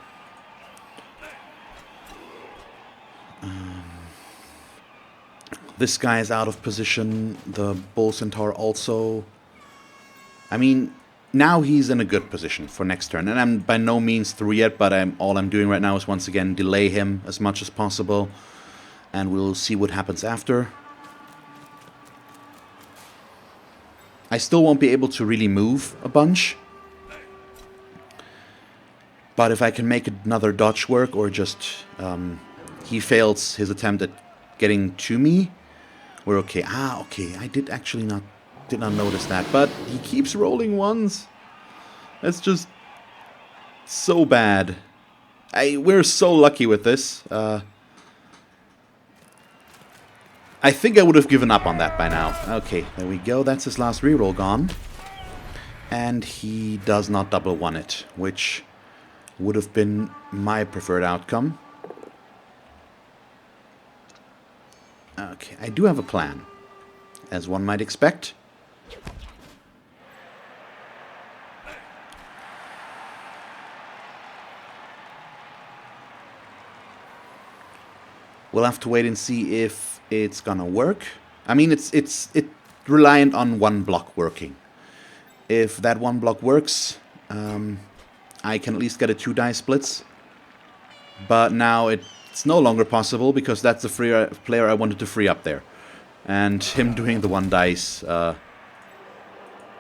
Speaker 1: This guy is out of position. The Bull Centaur also. I mean, now he's in a good position for next turn. And I'm by no means through yet, but all I'm doing right now is once again delay him as much as possible. And we'll see what happens after. I still won't be able to really move a bunch. But if I can make another dodge work, or just he fails his attempt at getting to me, We're okay. Ah, okay. I did actually did not notice that, but he keeps rolling ones. That's just so bad. We're so lucky with this. I think I would have given up on that by now. Okay, there we go. That's his last reroll gone. And he does not double one it, which would have been my preferred outcome. Okay, I do have a plan, as one might expect. We'll have to wait and see if it's gonna work. I mean, it's reliant on one block working. If that one block works, I can at least get a 2-die splits. But now it's no longer possible because that's the player I wanted to free up there. And him doing the 1 dice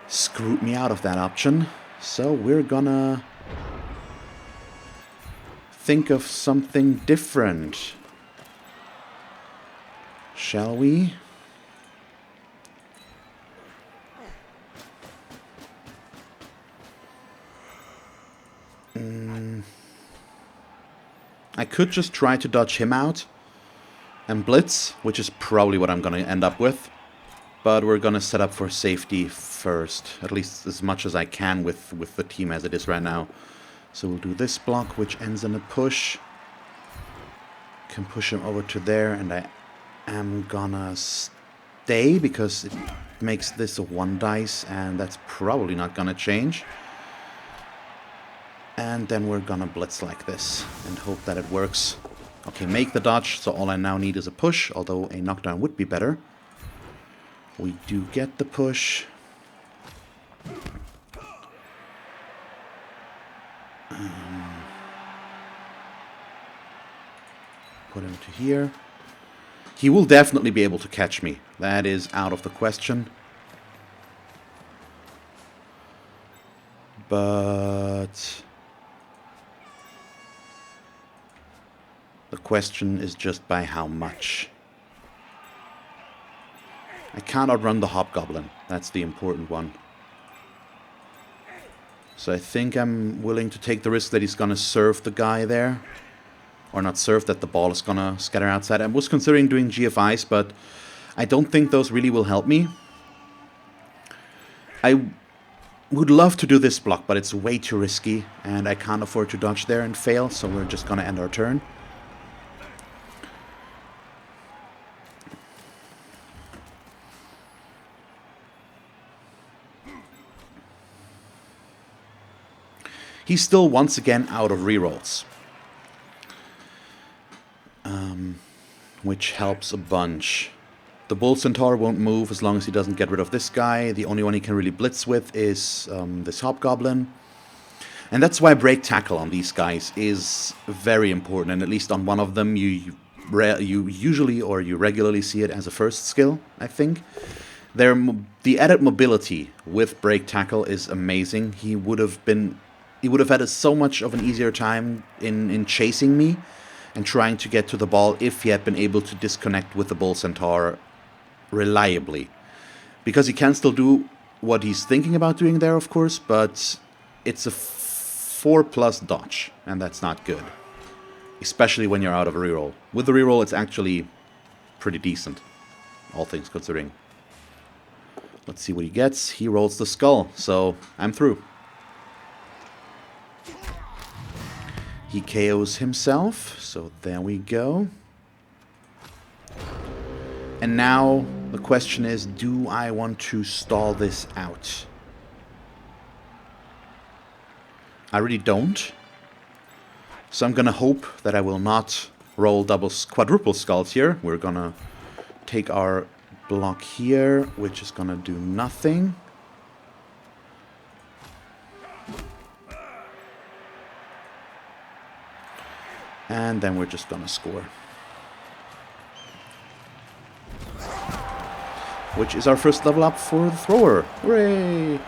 Speaker 1: screwed me out of that option. So we're gonna think of something different. Shall we? I could just try to dodge him out and blitz, which is probably what I'm going to end up with. But we're going to set up for safety first, at least as much as I can with the team as it is right now. So we'll do this block, which ends in a push. Can push him over to there, and I am gonna stay because it makes this a 1 dice, and that's probably not gonna change. And then we're gonna blitz like this and hope that it works. Okay, make the dodge, so all I now need is a push, although a knockdown would be better. We do get the push. Put him to here. He will definitely be able to catch me. That is out of the question. But the question is just by how much. I can't outrun the Hobgoblin. That's the important one. So I think I'm willing to take the risk that he's going to serve the guy there. Or not serve, that the ball is going to scatter outside. I was considering doing GFIs, but I don't think those really will help me. I would love to do this block, but it's way too risky. And I can't afford to dodge there and fail, so we're just going to end our turn. He's still once again out of rerolls. Which helps a bunch. The Bull Centaur won't move as long as he doesn't get rid of this guy. The only one he can really blitz with is this Hobgoblin. And that's why Break Tackle on these guys is very important. And at least on one of them, you usually or you regularly see it as a first skill, I think. The added mobility with Break Tackle is amazing. He would have had so much of an easier time in chasing me and trying to get to the ball if he had been able to disconnect with the Bull Centaur reliably. Because he can still do what he's thinking about doing there, of course, but it's a 4+ dodge, and that's not good. Especially when you're out of a reroll. With the reroll, it's actually pretty decent, all things considering. Let's see what he gets. He rolls the skull, so I'm through. He KOs himself, so there we go. And now the question is, do I want to stall this out? I really don't. So I'm gonna hope that I will not roll quadruple skulls here. We're gonna take our block here, which is gonna do nothing. And then we're just gonna score. Which is our first level up for the thrower. Hooray!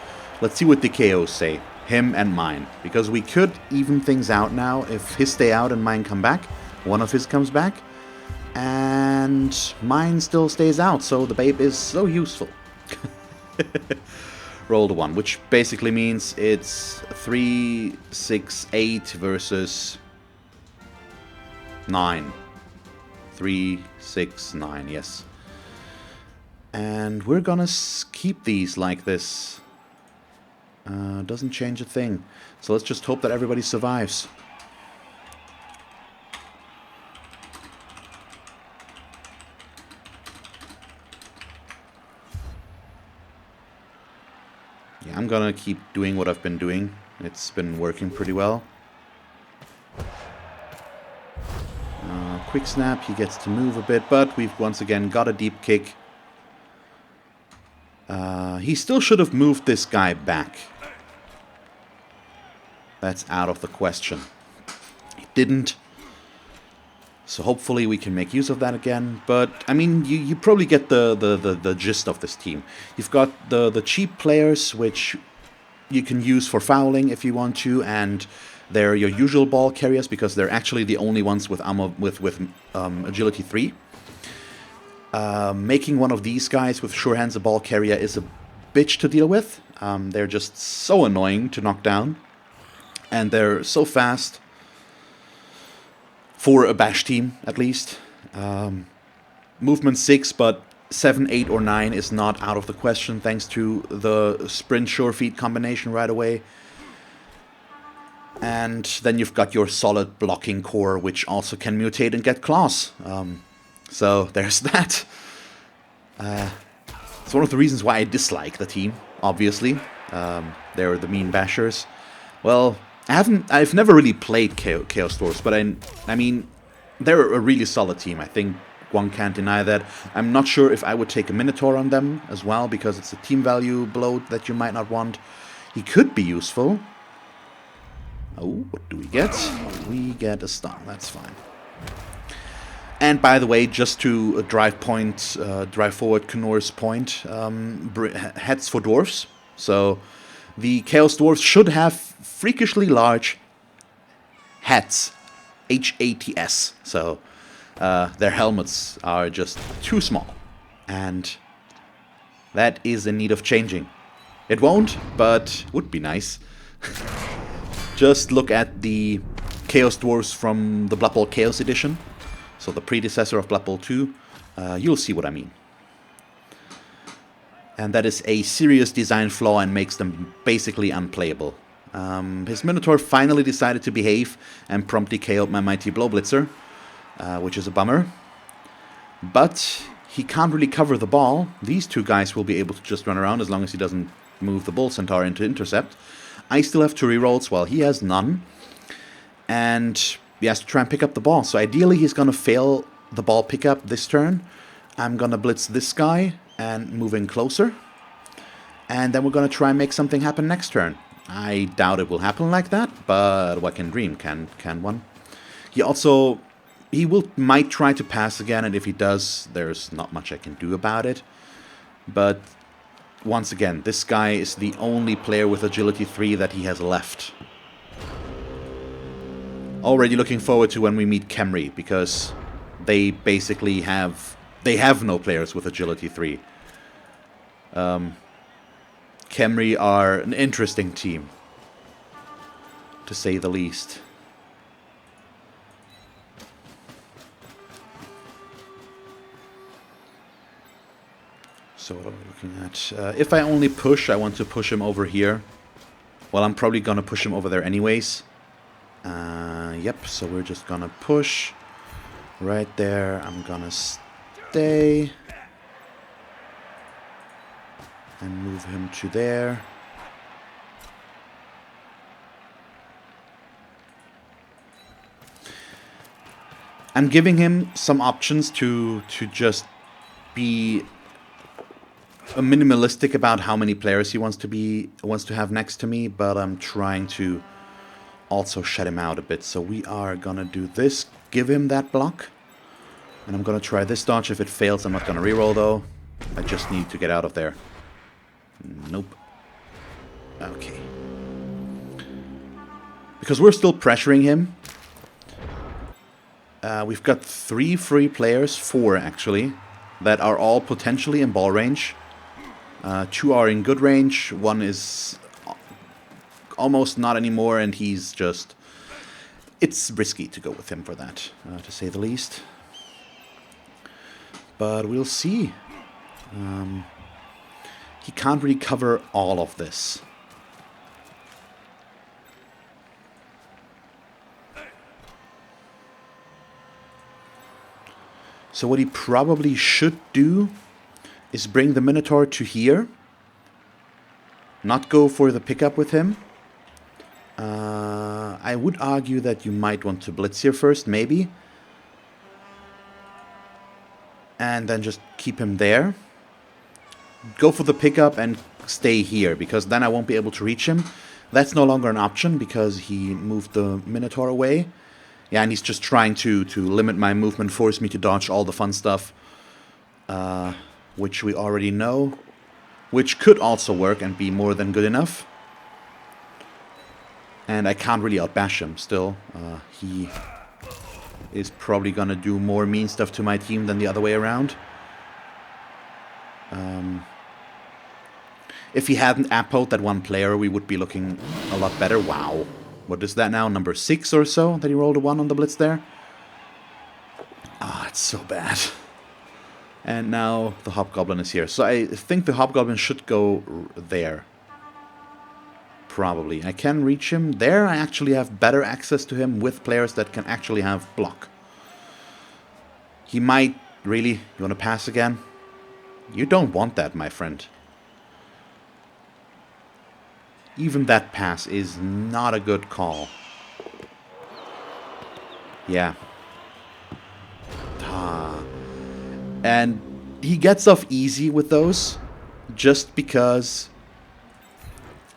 Speaker 1: Let's see what the KOs say. Him and mine. Because we could even things out now if his stay out and mine come back. One of his comes back. And and mine still stays out, so the babe is so useful. Roll the 1, which basically means it's 3, 6, 8 versus 9. 3, 6, 9, yes. And we're gonna keep these like this. Doesn't change a thing. So let's just hope that everybody survives. Yeah, I'm gonna keep doing what I've been doing. It's been working pretty well. Quick snap, he gets to move a bit, but we've once again got a deep kick. He still should have moved this guy back. That's out of the question. He didn't. So hopefully we can make use of that again. But, I mean, you probably get the gist of this team. You've got the cheap players, which you can use for fouling if you want to, and they're your usual ball carriers because they're actually the only ones with agility 3. Making one of these guys with sure hands a ball carrier is a bitch to deal with. They're just so annoying to knock down. And they're so fast. For a bash team, at least. Movement 6, but 7, 8, or 9 is not out of the question thanks to the sprint sure feet combination right away. And then you've got your solid blocking core, which also can mutate and get claws. So there's that. It's one of the reasons why I dislike the team, obviously. They're the mean bashers. Well, I've never really played Chaos Dwarfs, but I mean, they're a really solid team. I think one can't deny that. I'm not sure if I would take a Minotaur on them as well, because it's a team value bloat that you might not want. He could be useful. Oh, what do we get? We get a stun, that's fine. And by the way, just to drive forward Knorr's point, hats for dwarves. So the Chaos Dwarfs should have freakishly large hats, H-A-T-S. So their helmets are just too small, and that is in need of changing. It won't, but would be nice. Just look at the Chaos Dwarfs from the Blood Bowl Chaos Edition. So the predecessor of Blood Bowl 2, you'll see what I mean. And that is a serious design flaw and makes them basically unplayable. His Minotaur finally decided to behave and promptly KO'd my mighty Blow Blitzer, which is a bummer. But he can't really cover the ball. These two guys will be able to just run around as long as he doesn't move the Bull Centaur into intercept. I still have 2 rerolls while he has none. And he has to try and pick up the ball. So ideally he's going to fail the ball pickup this turn. I'm going to blitz this guy and move in closer. And then we're going to try and make something happen next turn. I doubt it will happen like that, but what can dream? Can one? He might try to pass again, and if he does, there's not much I can do about it. But once again, this guy is the only player with agility 3 that he has left. Already looking forward to when we meet Khemri, because they basically have no players with agility 3. Khemri are an interesting team, to say the least. So what are we looking at? If I only push, I want to push him over here. Well, I'm probably going to push him over there anyways. Yep, so we're just going to push right there. I'm going to stay and move him to there. I'm giving him some options to just be minimalistic about how many players he wants to have next to me, but I'm trying to also shut him out a bit. So we are gonna do this, give him that block, and I'm gonna try this dodge. If it fails, I'm not gonna reroll though. I just need to get out of there. Nope. Okay. Because we're still pressuring him. We've got 3 free players, 4 actually, that are all potentially in ball range. 2 are in good range, 1 is almost not anymore, and he's just... It's risky to go with him for that, to say the least. But we'll see. He can't really cover all of this. So what he probably should do is bring the Minotaur to here. Not go for the pickup with him. I would argue that you might want to blitz here first, maybe. And then just keep him there. Go for the pickup and stay here, because then I won't be able to reach him. That's no longer an option, because he moved the Minotaur away. Yeah, and he's just trying to limit my movement, force me to dodge all the fun stuff. Which we already know. Which could also work and be more than good enough. And I can't really outbash him still. He is probably gonna do more mean stuff to my team than the other way around. If he hadn't appoed that one player, we would be looking a lot better. Wow. What is that now? Number 6 or so that he rolled a 1 on the blitz there? Ah, it's so bad. And now the Hobgoblin is here. So I think the Hobgoblin should go there. Probably. I can reach him there. I actually have better access to him with players that can actually have block. He might... Really? You want to pass again? You don't want that, my friend. Even that pass is not a good call. Yeah. And he gets off easy with those just because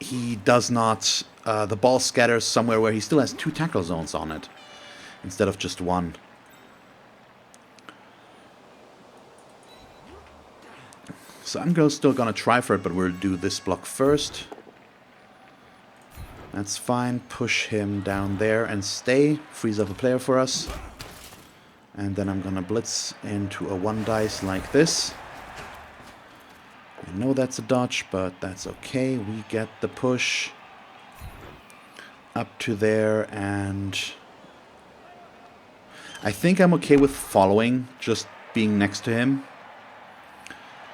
Speaker 1: he does not... the ball scatters somewhere where he still has 2 tackle zones on it instead of just 1. So I'm still gonna try for it, but we'll do this block first. That's fine. Push him down there and stay. Freeze up a player for us. And then I'm gonna blitz into a 1 dice like this. I know that's a dodge, but that's okay. We get the push up to there, and I think I'm okay with following, just being next to him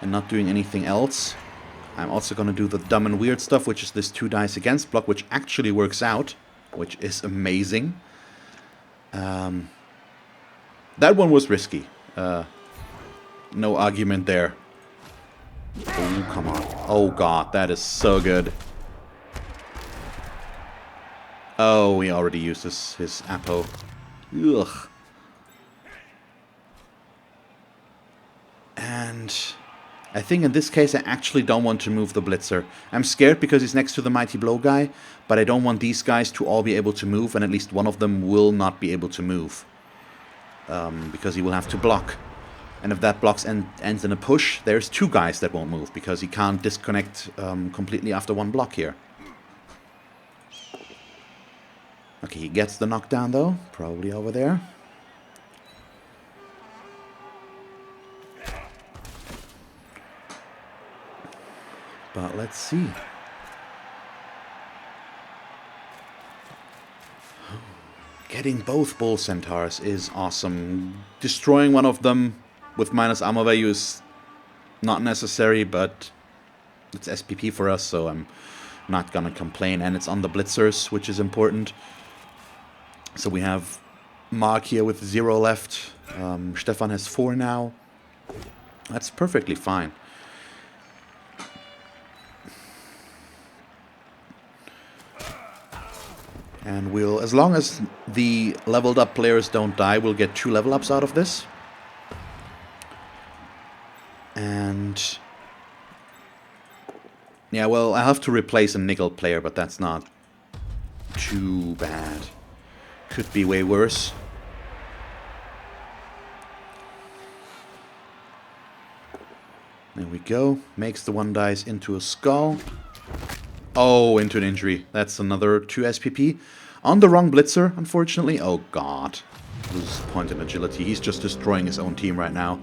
Speaker 1: and not doing anything else. I'm also going to do the dumb and weird stuff, which is this 2 dice against block, which actually works out, which is amazing. That one was risky. No argument there. Oh, come on. Oh, God, that is so good. Oh, we already used his Apo. Ugh. And I think in this case I actually don't want to move the Blitzer. I'm scared because he's next to the Mighty Blow guy, but I don't want these guys to all be able to move, and at least one of them will not be able to move. Because he will have to block. And if that blocks ends in a push, there's 2 guys that won't move, because he can't disconnect completely after 1 block here. Okay, he gets the knockdown though, probably over there. But let's see. Getting both Bull Centaurs is awesome. Destroying one of them with minus armor value is not necessary, but it's SPP for us, so I'm not gonna complain. And it's on the Blitzers, which is important. So we have Mark here with 0 left. Stefan has 4 now. That's perfectly fine. And we'll, as long as the leveled up players don't die, we'll get 2 level ups out of this. And yeah, well, I have to replace a nickel player, but that's not too bad. Could be way worse. There we go. Makes the 1 dice into a skull. Oh, into an injury. That's another 2 SPP. On the wrong Blitzer, unfortunately. Oh, God. loses a point in agility. He's just destroying his own team right now.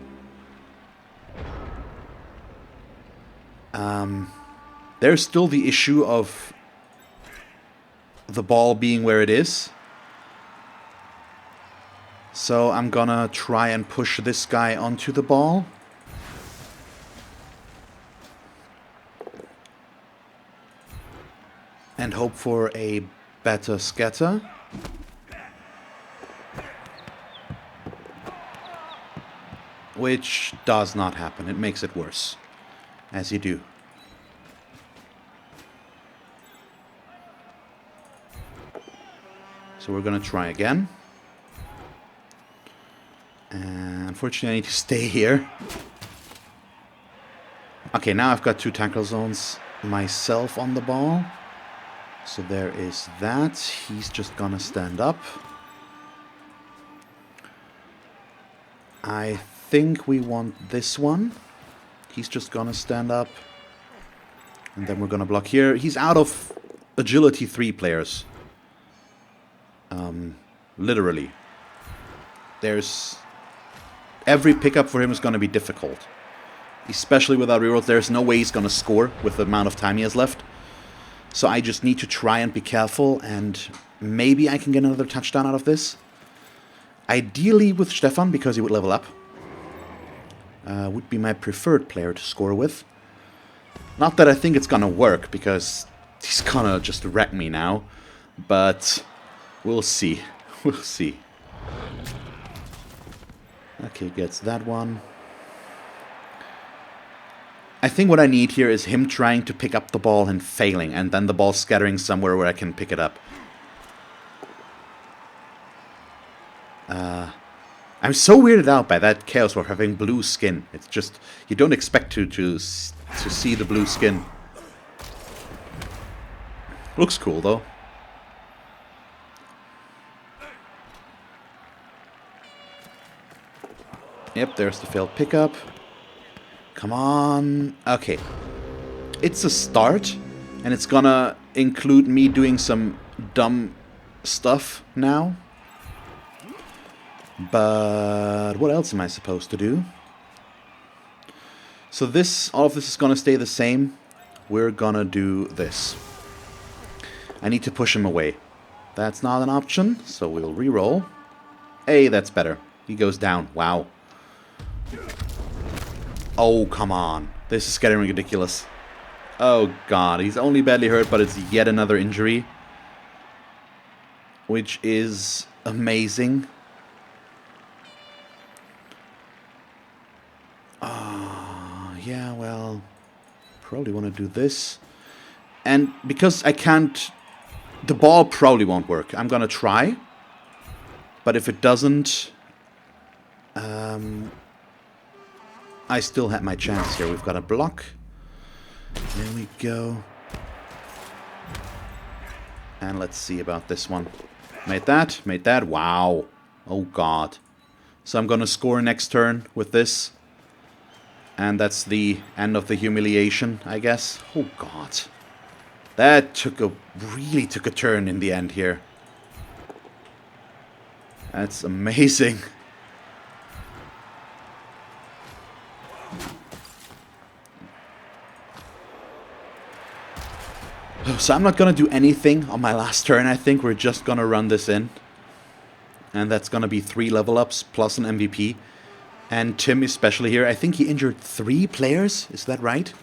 Speaker 1: There's still the issue of the ball being where it is. So I'm gonna try and push this guy onto the ball. And hope for a better scatter. Which does not happen. It makes it worse. As you do. So we're gonna try again. And unfortunately I need to stay here. Okay, now I've got 2 tackle zones myself on the ball. So there is that. He's just gonna stand up. I think we want this one. He's just gonna stand up. And then we're gonna block here. He's out of agility 3 players. Literally. There's... Every pickup for him is gonna be difficult. Especially without rerolls. There's no way he's gonna score with the amount of time he has left. So I just need to try and be careful, and maybe I can get another touchdown out of this. Ideally with Stefan, because he would level up. Would be my preferred player to score with. Not that I think it's gonna work, because he's gonna just wreck me now. But we'll see. We'll see. Okay, gets that one. I think what I need here is him trying to pick up the ball and failing, and then the ball scattering somewhere where I can pick it up. I'm so weirded out by that Chaos Dwarf having blue skin. It's just, you don't expect to see the blue skin. Looks cool though. Yep, there's the failed pickup. Come on. Okay. It's a start, and it's gonna include me doing some dumb stuff now. But what else am I supposed to do? So this, all of this is gonna stay the same. We're gonna do this. I need to push him away. That's not an option, so we'll re-roll. Hey, that's better. He goes down. Wow. Oh, come on. This is getting ridiculous. Oh, God. He's only badly hurt, but it's yet another injury. Which is amazing. Yeah, well... Probably want to do this. And because I can't... The ball probably won't work. I'm gonna try. But if it doesn't... I still have my chance here. We've got a block. There we go. And let's see about this one. Made that. Made that. Wow. Oh, God. So I'm going to score next turn with this. And that's the end of the humiliation, I guess. Oh, God. That really took a turn in the end here. That's amazing. So I'm not going to do anything on my last turn, I think. We're just going to run this in. And that's going to be 3 level ups plus an MVP. And Tim especially here. I think he injured 3 players. Is that right?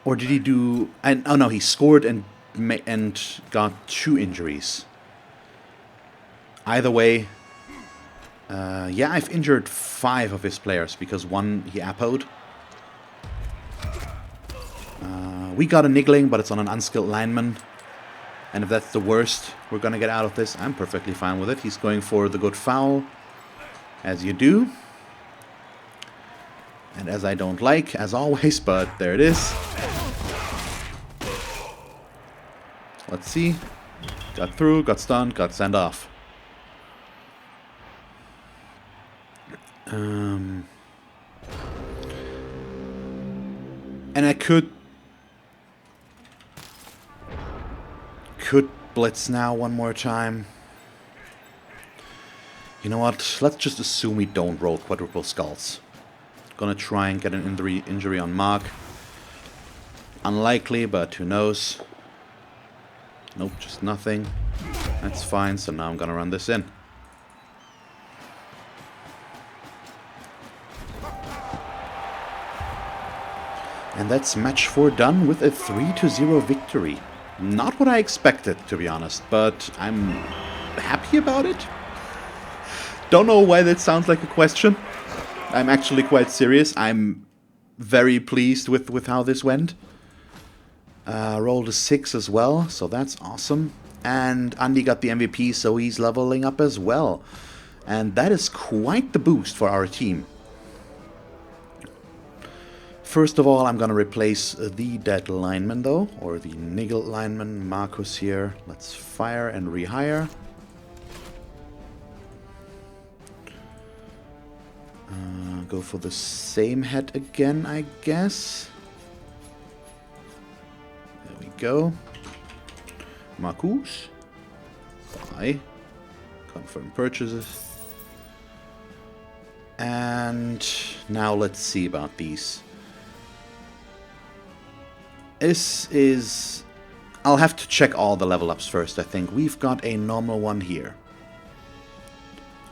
Speaker 1: Or did he do... oh no, he scored and got 2 injuries. Either way... yeah, I've injured 5 of his players because 1 he appoed. We got a niggling, but it's on an unskilled lineman. And if that's the worst we're going to get out of this, I'm perfectly fine with it. He's going for the good foul, as you do. And as I don't like, as always, but there it is. Let's see. Got through, got stunned, got sent off. And I could blitz now one more time. You know what? Let's just assume we don't roll quadruple skulls. Gonna try and get an injury on Mark. Unlikely, but who knows? Nope, just nothing. That's fine, so now I'm gonna run this in. And that's match 4 done with a 3-0 victory. Not what I expected, to be honest, but I'm happy about it. Don't know why that sounds like a question. I'm actually quite serious. I'm very pleased with how this went. Rolled a 6 as well, so that's awesome. And Andy got the MVP, so he's leveling up as well. And that is quite the boost for our team. First of all, I'm gonna replace the dead lineman though, or the niggled lineman, Marcus here. Let's fire and rehire. Go for the same head again, I guess. There we go. Marcus. Buy. Confirm purchases. And now let's see about these. This is... I'll have to check all the level ups first, I think. We've got a normal one here.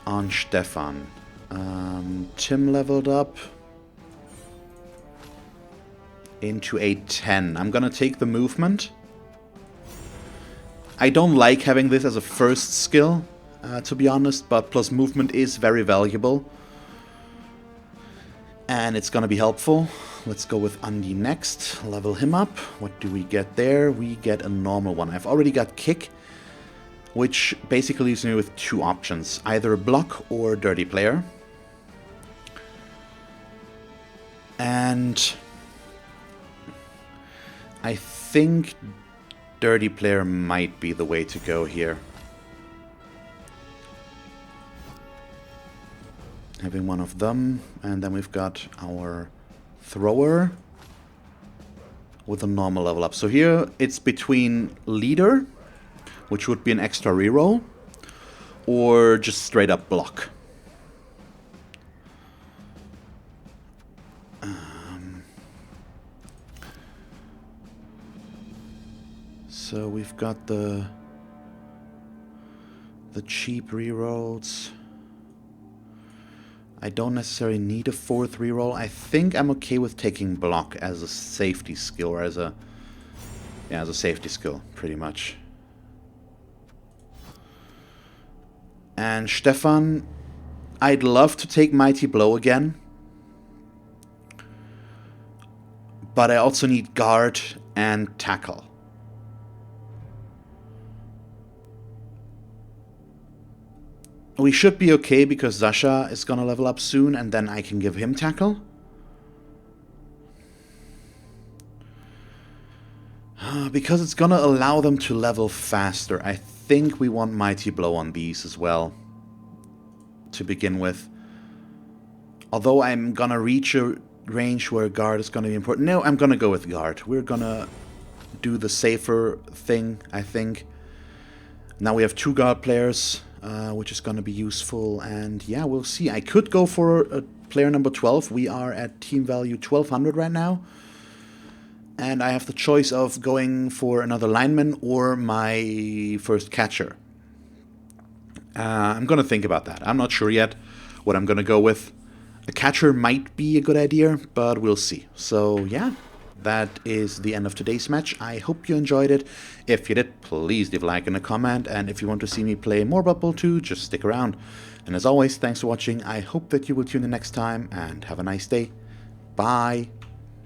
Speaker 1: On Stefan. Tim leveled up into a 10. I'm gonna take the movement. I don't like having this as a first skill, to be honest, but plus movement is very valuable. And it's gonna be helpful. Let's go with Andy next. Level him up. What do we get there? We get a normal one. I've already got kick, which basically leaves me with two options. Either block or dirty player. And I think dirty player might be the way to go here. Having one of them, and then we've got our thrower with a normal level up. So here it's between leader, which would be an extra reroll, or just straight up block. So we've got the cheap rerolls. I don't necessarily need a 4th reroll. I think I'm okay with taking block as a safety skill, or as a safety skill, pretty much. And Stefan, I'd love to take Mighty Blow again, but I also need guard and tackle. We should be okay because Zasha is gonna level up soon, and then I can give him tackle. Because it's gonna allow them to level faster. I think we want Mighty Blow on these as well, to begin with. Although I'm gonna reach a range where guard is gonna be important. No, I'm gonna go with guard. We're gonna do the safer thing, I think. Now we have 2 guard players. Which is going to be useful, and yeah, we'll see. I could go for player number 12. We are at team value 1200 right now, and I have the choice of going for another lineman or my first catcher. I'm going to think about that. I'm not sure yet what I'm going to go with. A catcher might be a good idea, but we'll see. So yeah, that is the end of today's match. I hope you enjoyed it. If you did, please leave a like and a comment. And if you want to see me play more Blood Bowl 2, just stick around. And as always, thanks for watching. I hope that you will tune in next time, and have a nice day. Bye.